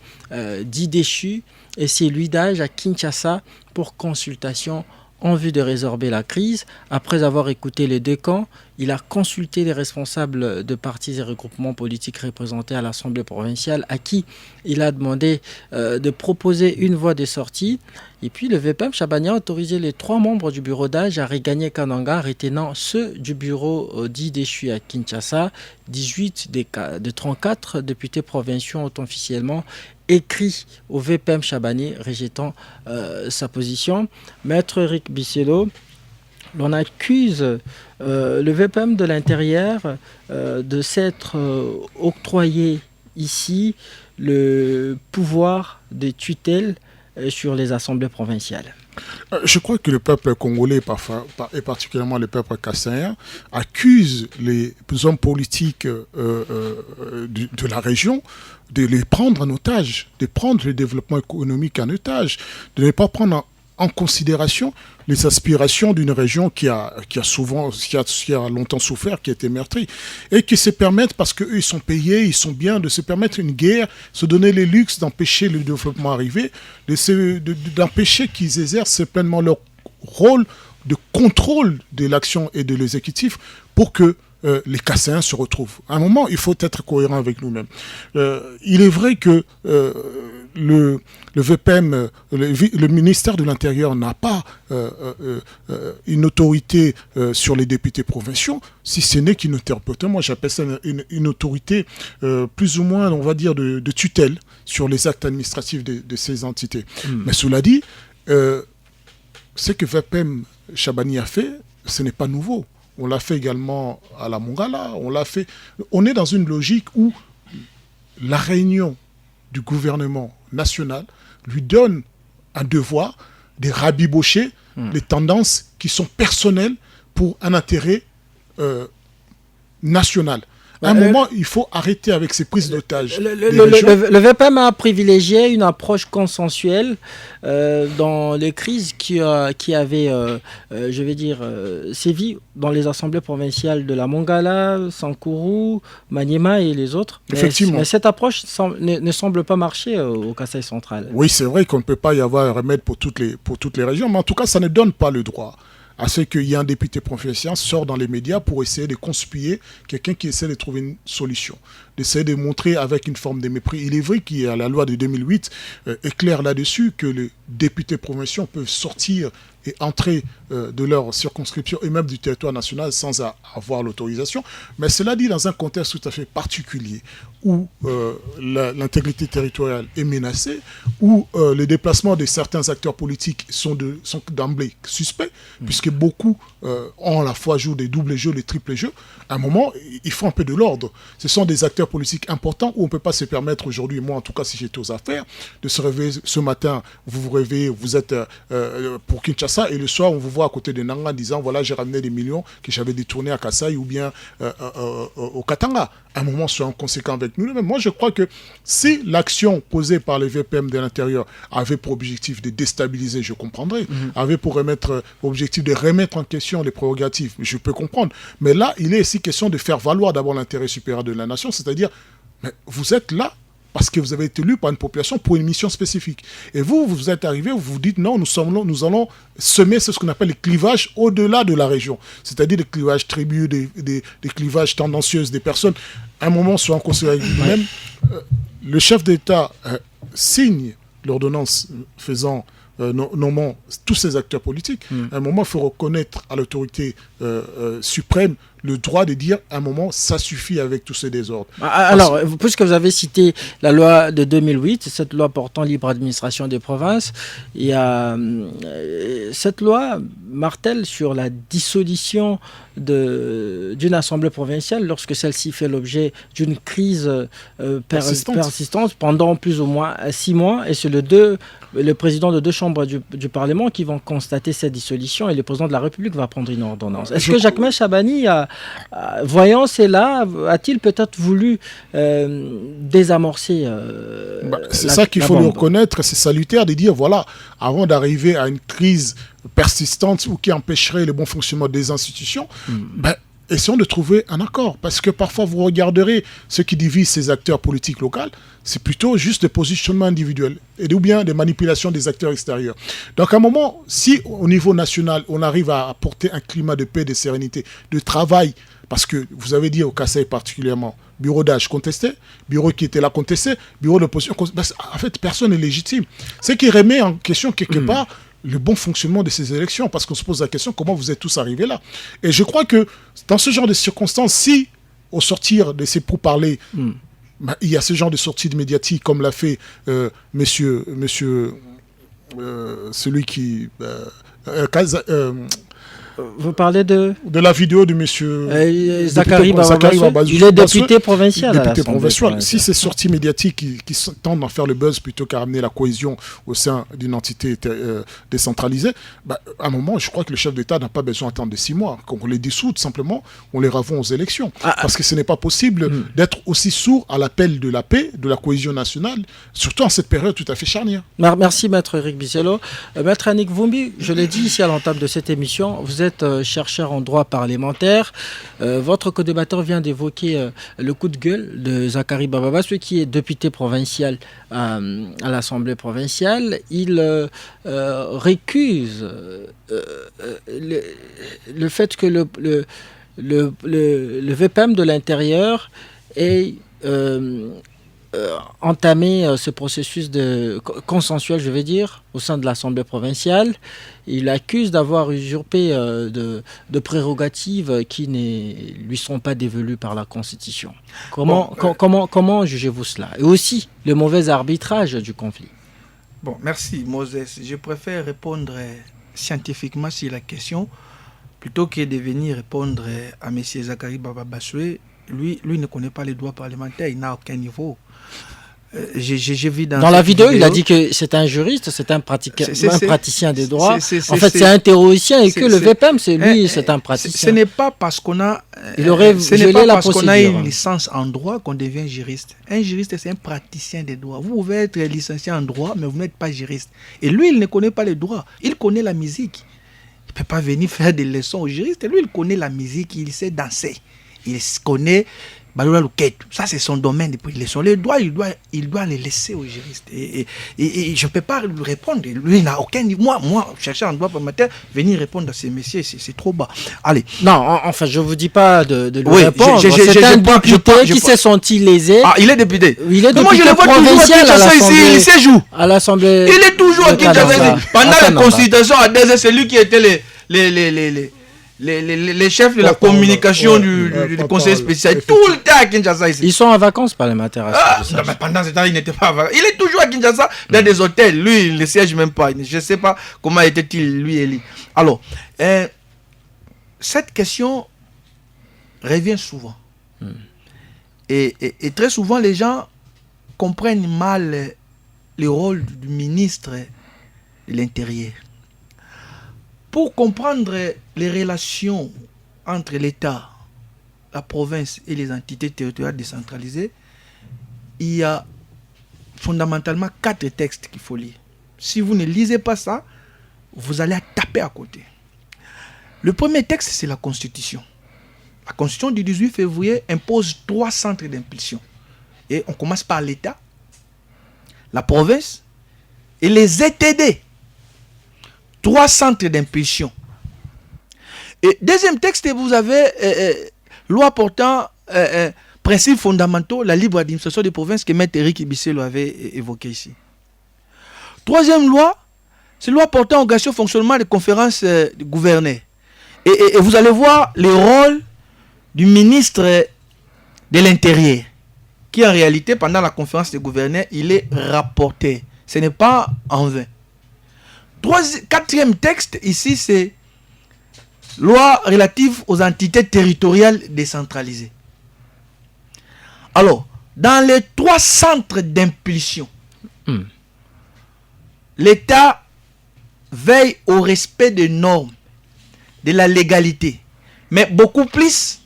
[SPEAKER 2] dit déchu et celui d'âge à Kinshasa pour consultation en vue de résorber la crise. Après avoir écouté les deux camps, il a consulté les responsables de partis et regroupements politiques représentés à l'Assemblée provinciale à qui il a demandé de proposer une voie de sortie. Et puis le VPM Chabani a autorisé les 3 membres du bureau d'âge à regagner Kananga, retenant ceux du bureau dit déchu à Kinshasa. 18 des 34 députés provinciaux ont officiellement écrit au VPM Chabani rejetant sa position. Maître Eric Bissello, l'on accuse le VPM de l'Intérieur de s'être octroyé ici le pouvoir de tutelle sur les assemblées provinciales.
[SPEAKER 3] Je crois que le peuple congolais, et particulièrement le peuple kassaïen, accuse les hommes politiques de la région de les prendre en otage, de prendre le développement économique en otage, de ne pas prendre en considération les aspirations d'une région qui a longtemps souffert, qui a été meurtrie, et qui se permettent, parce qu'eux ils sont payés, ils sont bien, de se permettre une guerre, se donner les luxes d'empêcher le développement arriver, d'empêcher qu'ils exercent pleinement leur rôle de contrôle de l'action et de l'exécutif pour que les Kassaïens se retrouvent. À un moment, il faut être cohérent avec nous-mêmes. Il est vrai que le VPM, le ministère de l'Intérieur n'a pas une autorité sur les députés provinciaux, si ce n'est qu'une autorité, moi j'appelle ça une autorité plus ou moins, on va dire, de tutelle sur les actes administratifs de ces entités. Mais cela dit, ce que VPM Chabani a fait, ce n'est pas nouveau. On l'a fait également à la Mongala, on est dans une logique où la réunion du gouvernement national lui donne un devoir de rabibocher les tendances qui sont personnelles pour un intérêt national. À un moment, il faut arrêter avec ces prises d'otages.
[SPEAKER 2] Le VPM a privilégié une approche consensuelle dans les crises qui avaient, sévi dans les assemblées provinciales de la Mongala, Sankourou, Maniema et les autres.
[SPEAKER 3] Effectivement.
[SPEAKER 2] Mais cette approche ne semble pas marcher au Kasaï central.
[SPEAKER 3] Oui, c'est vrai qu'on ne peut pas y avoir un remède pour toutes les régions, mais en tout cas, ça ne donne pas le droit à ce qu'il y ait un député provincial sort dans les médias pour essayer de conspuer quelqu'un qui essaie de trouver une solution, d'essayer de montrer avec une forme de mépris. Il est vrai qu'il y a la loi de 2008 est claire là-dessus que les députés provinciaux peuvent sortir et entrer de leur circonscription et même du territoire national sans avoir l'autorisation. Mais cela dit dans un contexte tout à fait particulier où l'intégrité territoriale est menacée, où les déplacements de certains acteurs politiques sont d'emblée suspects, puisque beaucoup ont à la fois joué des doubles jeux, des triples jeux. À un moment, il faut un peu de l'ordre. Ce sont des acteurs politiques importants où on ne peut pas se permettre aujourd'hui, moi en tout cas si j'étais aux affaires, de se réveiller ce matin, vous vous réveillez, vous êtes pour Kinshasa et le soir on vous voit à côté de Nanga en disant voilà j'ai ramené des millions que j'avais détournés à Kasaï ou bien au Katanga. À un moment, soyons conséquents avec nous-mêmes. Moi je crois que si l'action posée par les VPM de l'intérieur avait pour objectif de déstabiliser, je comprendrais, avait pour objectif de remettre en question les prérogatives, je peux comprendre. Mais là, il est ici question de faire valoir d'abord l'intérêt supérieur de la nation, c'est-à-dire, mais vous êtes là parce que vous avez été élu par une population pour une mission spécifique. Et vous êtes arrivé, vous vous dites non, nous allons semer ce qu'on appelle les clivages au-delà de la région. C'est-à-dire des clivages tribus, des clivages tendancieux des personnes. À un moment, soit en considéré même, le chef d'État signe l'ordonnance nommant tous ces acteurs politiques. À un moment, il faut reconnaître à l'autorité suprême le droit de dire, à un moment, ça suffit avec tous ces désordres.
[SPEAKER 2] Alors, puisque vous avez cité la loi de 2008, cette loi portant libre administration des provinces, il y a cette loi martèle sur la dissolution d'une assemblée provinciale lorsque celle-ci fait l'objet d'une crise persistante pendant plus ou moins 6 mois, et c'est le président de 2 chambres du Parlement qui vont constater cette dissolution et le président de la République va prendre une ordonnance. Est-ce que Jacquemain Chabani, voyant cela, a-t-il peut-être voulu désamorcer
[SPEAKER 3] c'est ça qu'il faut nous reconnaître, c'est salutaire de dire, voilà, avant d'arriver à une crise persistante ou qui empêcherait le bon fonctionnement des institutions, essayons de trouver un accord. Parce que parfois, vous regarderez ce qui divise ces acteurs politiques locaux, c'est plutôt juste des positionnements individuels ou bien des manipulations des acteurs extérieurs. Donc, à un moment, si au niveau national, on arrive à apporter un climat de paix, de sérénité, de travail, parce que vous avez dit au Kasaï particulièrement, bureau d'âge contesté, bureau qui était là contesté, bureau d'opposition contesté. En fait, personne n'est légitime. Ce qui remet en question quelque part le bon fonctionnement de ces élections, parce qu'on se pose la question comment vous êtes tous arrivés là. Et je crois que dans ce genre de circonstances, si au sortir de ces pourparlers, il y a ce genre de sortie médiatique comme l'a fait celui qui
[SPEAKER 2] Vous parlez de
[SPEAKER 3] la vidéo de monsieur
[SPEAKER 2] Zachary Bababassoué. Il est député provincial.
[SPEAKER 3] Député provincial. Si ces sorties médiatiques qui tendent à faire le buzz plutôt qu'à amener la cohésion au sein d'une entité décentralisée, à un moment, je crois que le chef d'État n'a pas besoin d'attendre 6 mois. Qu'on les dissoute simplement, on les renvoie aux élections. Parce que ce n'est pas possible d'être aussi sourd à l'appel de la paix, de la cohésion nationale, surtout en cette période tout à fait charnière.
[SPEAKER 2] Merci Maître Eric Bisello. Maître Annick Vumbi, je l'ai dit ici à l'entame de cette émission, vous êtes chercheur en droit parlementaire. Votre co-débatteur vient d'évoquer le coup de gueule de Zachary Bababassoué, qui est député provincial à l'Assemblée provinciale. Il récuse le fait que le VPM de l'intérieur ait entamé ce processus consensuel, je vais dire, au sein de l'Assemblée provinciale. Il accuse d'avoir usurpé de prérogatives qui ne lui sont pas dévolues par la Constitution. Comment jugez-vous cela? Et aussi le mauvais arbitrage du conflit.
[SPEAKER 1] Bon, merci Moses. Je préfère répondre scientifiquement sur la question plutôt que de venir répondre à M. Zachary Bababassoué. Lui ne connaît pas les droits parlementaires, il n'a aucun niveau. J'ai vu dans
[SPEAKER 2] la vidéo, il a dit que c'est un juriste, c'est un praticien des droits. En fait, c'est un théoricien et que le VPM, c'est un praticien.
[SPEAKER 1] Ce n'est pas parce qu'on a, une licence en droit qu'on devient juriste. Un juriste, c'est un praticien des droits. Vous pouvez être licencié en droit, mais vous n'êtes pas juriste. Et lui, il ne connaît pas les droits. Il connaît la musique. Il ne peut pas venir faire des leçons aux juristes. Lui, il connaît la musique, il sait danser. Il connaît Balola Luket. Ça, c'est son domaine de prédilection. Les droits, il doit les laisser aux juristes. Et je ne peux pas lui répondre. Lui, il n'a aucun niveau. Moi, chercher un droit parlementaire, venir répondre à ces messieurs, c'est trop bas. Allez.
[SPEAKER 2] Non, enfin, je ne vous dis pas de lui répondre. C'est un député qui s'est senti lésé.
[SPEAKER 1] Ah, il est député.
[SPEAKER 2] Il est député provincial à l'Assemblée.
[SPEAKER 1] Il séjoue.
[SPEAKER 2] À l'Assemblée.
[SPEAKER 1] Il est toujours à Kinshasa. Pendant la consultation à DZ, c'est lui qui était les chefs de la communication du conseil spécial, tout le temps à Kinshasa ici.
[SPEAKER 2] Ils sont en vacances parlementaires.
[SPEAKER 1] Non, mais pendant ce temps, il n'était pas en vacances. Il est toujours à Kinshasa dans des hôtels. Lui, il ne siège même pas. Je ne sais pas comment était-il, lui, Eli. Alors, cette question revient souvent. Et très souvent, les gens comprennent mal le rôle du ministre de l'Intérieur. Pour comprendre les relations entre l'État, la province et les entités territoriales décentralisées, il y a fondamentalement 4 textes qu'il faut lire. Si vous ne lisez pas ça, vous allez taper à côté. Le premier texte, c'est la Constitution. La Constitution du 18 février impose 3 centres d'impulsion. Et on commence par l'État, la province et les ETD. 3 centres d'impulsion. Et deuxième texte, vous avez loi portant principes fondamentaux, la libre administration des provinces que M. Eric Bisello avait évoqué ici. Troisième loi, c'est loi portant organisation fonctionnement des conférences de gouverneurs. Et vous allez voir le rôle du ministre de l'Intérieur, qui en réalité, pendant la conférence des gouverneurs, il est rapporteur. Ce n'est pas en vain. Quatrième texte, ici, c'est loi relative aux entités territoriales décentralisées. Alors, dans les 3 centres d'impulsion, l'État veille au respect des normes, de la légalité, mais beaucoup plus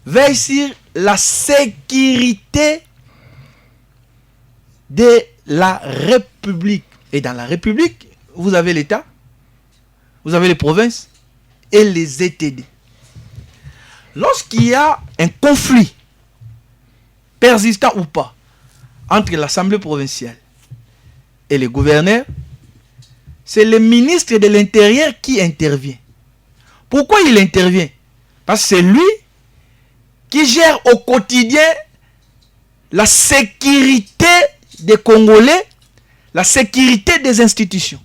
[SPEAKER 1] veille sur la sécurité de la République. Et dans la République, vous avez l'État, vous avez les provinces et les ETD. Lorsqu'il y a un conflit, persistant ou pas, entre l'Assemblée provinciale et les gouverneurs, c'est le ministre de l'Intérieur qui intervient. Pourquoi il intervient? Parce que c'est lui qui gère au quotidien la sécurité des Congolais, la sécurité des institutions.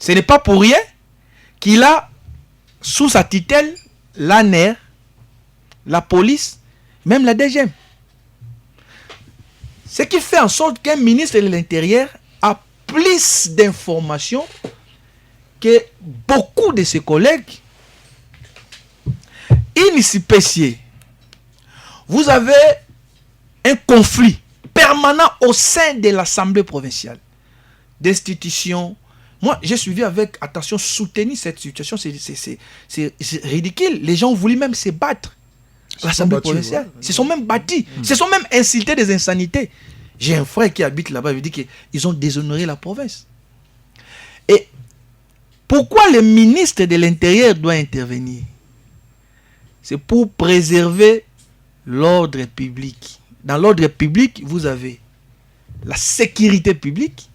[SPEAKER 1] Ce n'est pas pour rien qu'il a sous sa tutelle l'ANER, la police, même la DGM. Ce qui fait en sorte qu'un ministre de l'Intérieur a plus d'informations que beaucoup de ses collègues in specie, vous avez un conflit permanent au sein de l'Assemblée provinciale, d'institutions. Moi, j'ai suivi avec attention, soutenu cette situation. C'est ridicule. Les gens ont voulu même se battre. L'Assemblée provinciale. Ils se sont même battus. Ils se sont même insultés des insanités. J'ai un frère qui habite là-bas. Il me dit qu'ils ont déshonoré la province. Et pourquoi le ministre de l'Intérieur doit intervenir? C'est pour préserver l'ordre public. Dans l'ordre public, vous avez la sécurité publique,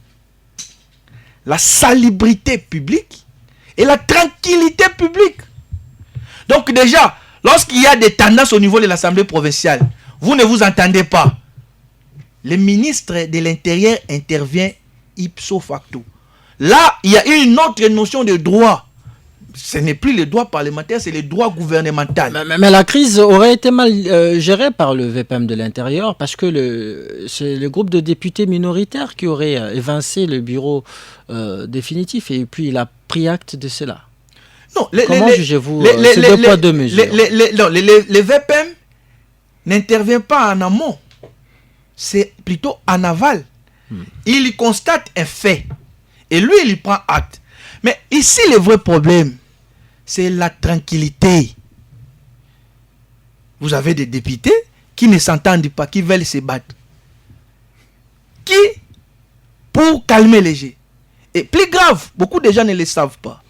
[SPEAKER 1] la salubrité publique et la tranquillité publique. Donc déjà, lorsqu'il y a des tendances au niveau de l'Assemblée provinciale, vous ne vous entendez pas. Le ministre de l'Intérieur intervient ipso facto. Là, il y a une autre notion de droit. Ce n'est plus le droit parlementaire, c'est le droit gouvernemental.
[SPEAKER 2] Mais la crise aurait été mal gérée par le VPM de l'Intérieur parce que c'est le groupe de députés minoritaires qui aurait évincé le bureau définitif et puis il a pris acte de cela.
[SPEAKER 1] Non,
[SPEAKER 2] comment jugez-vous ces deux poids, deux mesures?
[SPEAKER 1] Les VPM n'intervient pas en amont, c'est plutôt en aval. Il constate un fait et lui, il prend acte. Mais ici, le vrai problème, c'est la tranquillité. Vous avez des députés qui ne s'entendent pas, qui veulent se battre. Qui, pour calmer les jeux. Et plus grave, beaucoup de gens ne le savent pas.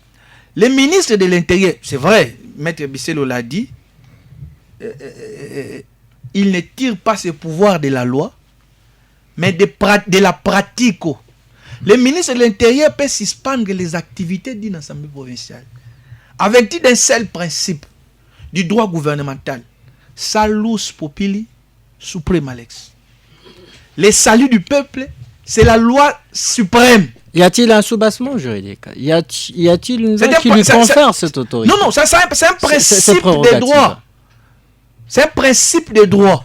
[SPEAKER 1] Le ministre de l'Intérieur, c'est vrai, Maître Bisselo l'a dit, il ne tire pas ses pouvoirs de la loi, mais de la pratique. Le ministre de l'Intérieur peut suspendre les activités d'une assemblée provinciale. Avec d'un seul principe du droit gouvernemental. Salus populi suprema lex. Le salut du peuple, c'est la loi suprême.
[SPEAKER 2] Y a-t-il un soubassement juridique? Y a-t-il une loi qui lui confère cette autorité?
[SPEAKER 1] Non, c'est un principe de droit. C'est un principe de droit.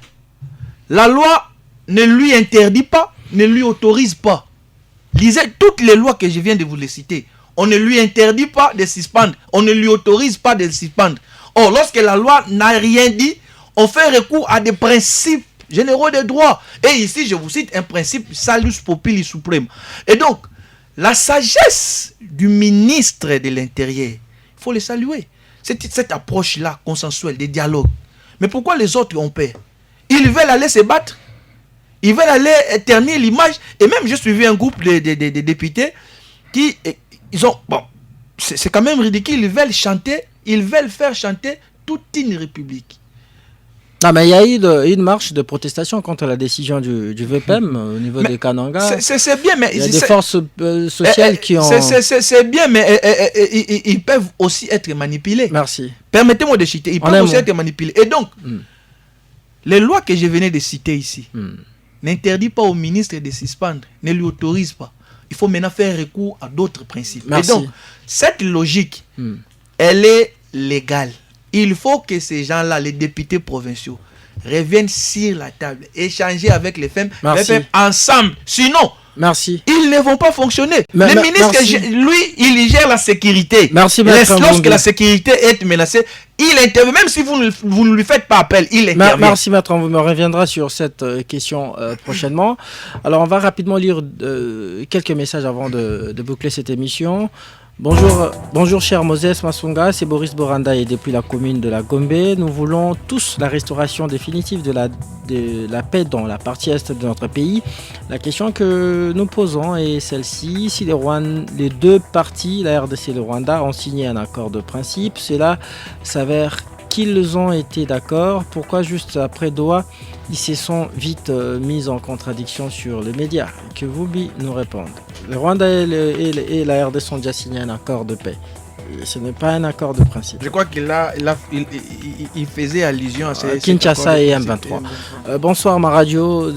[SPEAKER 1] La loi ne lui interdit pas, ne lui autorise pas. Lisez toutes les lois que je viens de vous les citer. On ne lui interdit pas de suspendre. On ne lui autorise pas de suspendre. Or, lorsque la loi n'a rien dit, on fait recours à des principes généraux de droit. Et ici, je vous cite un principe salus populi suprême. Et donc, la sagesse du ministre de l'Intérieur, il faut le saluer. Cette approche-là, consensuelle, des dialogues. Mais pourquoi les autres ont peur? Ils veulent aller se battre. Ils veulent aller éterniser l'image. Et même, j'ai suivi un groupe de députés qui, ils ont, bon, c'est quand même ridicule. Ils veulent chanter, ils veulent faire chanter toute une république.
[SPEAKER 2] Non, mais il y a eu une marche de protestation contre la décision du VPM au niveau des Kananga.
[SPEAKER 1] C'est bien, mais
[SPEAKER 2] il y a des forces sociales qui ont...
[SPEAKER 1] C'est bien, mais ils peuvent aussi être manipulés.
[SPEAKER 2] Merci.
[SPEAKER 1] Permettez-moi de citer. Ils peuvent aussi être manipulés. Et donc, les lois que je venais de citer ici n'interdit pas au ministre de suspendre, ne lui autorise pas. Il faut maintenant faire recours à d'autres principes.
[SPEAKER 2] Merci.
[SPEAKER 1] Et donc, cette logique, elle est légale. Il faut que ces gens-là, les députés provinciaux, reviennent sur la table, échanger avec les femmes ensemble. Sinon, ils ne vont pas fonctionner. Le ministre, lui, il gère la sécurité. Lorsque la sécurité est menacée, il intervient. Même si vous ne lui faites pas appel, il intervient.
[SPEAKER 2] Merci, Maître. On me reviendra sur cette question prochainement. Alors, on va rapidement lire quelques messages avant de boucler cette émission. Bonjour cher Moses Masunga, c'est Boris Boranda et depuis la commune de la Gombe. Nous voulons tous la restauration définitive de la paix dans la partie est de notre pays. La question que nous posons est celle-ci. Si les deux parties, la RDC et le Rwanda, ont signé un accord de principe, cela s'avère qu'ils ont été d'accord. Pourquoi juste après Doha, ils se sont vite mis en contradiction sur les médias? Que Vubi nous réponde. Le Rwanda et la RDC ont déjà signé un accord de paix. Ce n'est pas un accord de principe.
[SPEAKER 1] Je crois qu'il faisait allusion à
[SPEAKER 2] Kinshasa et M23. Bonsoir ma radio.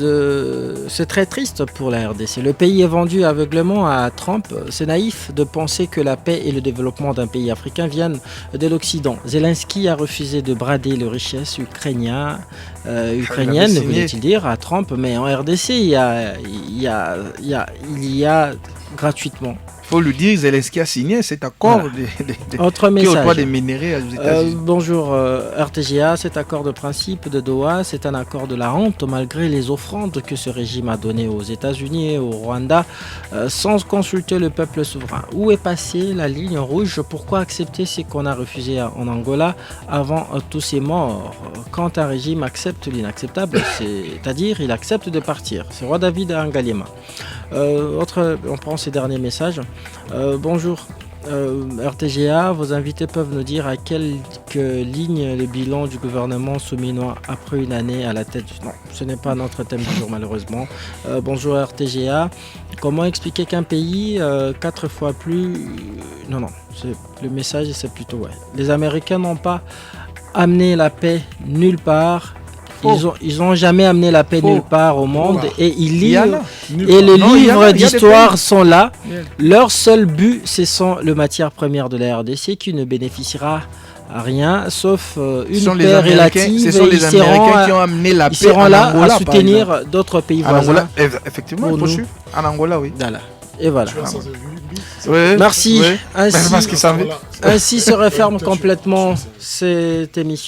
[SPEAKER 2] C'est très triste pour la RDC. Le pays est vendu aveuglément à Trump. C'est naïf de penser que la paix et le développement d'un pays africain viennent de l'Occident. Zelensky a refusé de brader les richesses ukrainiennes, voulait-il dire, à Trump. Mais en RDC, il y a gratuitement
[SPEAKER 1] faut le dire, Zelensky a signé cet accord
[SPEAKER 2] Autre
[SPEAKER 1] qui
[SPEAKER 2] message.
[SPEAKER 1] octroie des minerais aux États-Unis.
[SPEAKER 2] Bonjour RTGA, cet accord de principe de Doha, c'est un accord de la honte malgré les offrandes que ce régime a données aux États-Unis et au Rwanda sans consulter le peuple souverain. Où est passée la ligne rouge? Pourquoi accepter ce qu'on a refusé en Angola avant tous ces morts? Quand un régime accepte l'inacceptable, c'est-à-dire il accepte de partir. C'est Roi David Angaliema. On prend ces derniers messages. Bonjour RTGA, vos invités peuvent nous dire à quelle ligne le bilan du gouvernement souminois après une année à la tête du... Non, ce n'est pas notre thème du jour malheureusement. Bonjour RTGA, comment expliquer qu'un pays 4 fois plus... Non, le message c'est plutôt... Ouais. Les Américains n'ont pas amené la paix nulle part. Ils ont jamais amené la paix nulle part au monde et ils livrent et les livres d'histoire sont là. Leur seul but, ce sont les matières premières de la RDC qui ne bénéficiera à rien sauf une paix relative.
[SPEAKER 1] Ce sont les Américains qui ont amené la paix.
[SPEAKER 2] Ils seront là à soutenir d'autres pays voisins.
[SPEAKER 1] Effectivement, il faut suivre. En Angola, oui.
[SPEAKER 2] Voilà. Et voilà.
[SPEAKER 1] Oui,
[SPEAKER 2] merci.
[SPEAKER 1] Oui.
[SPEAKER 2] Ainsi se referme complètement cette émission.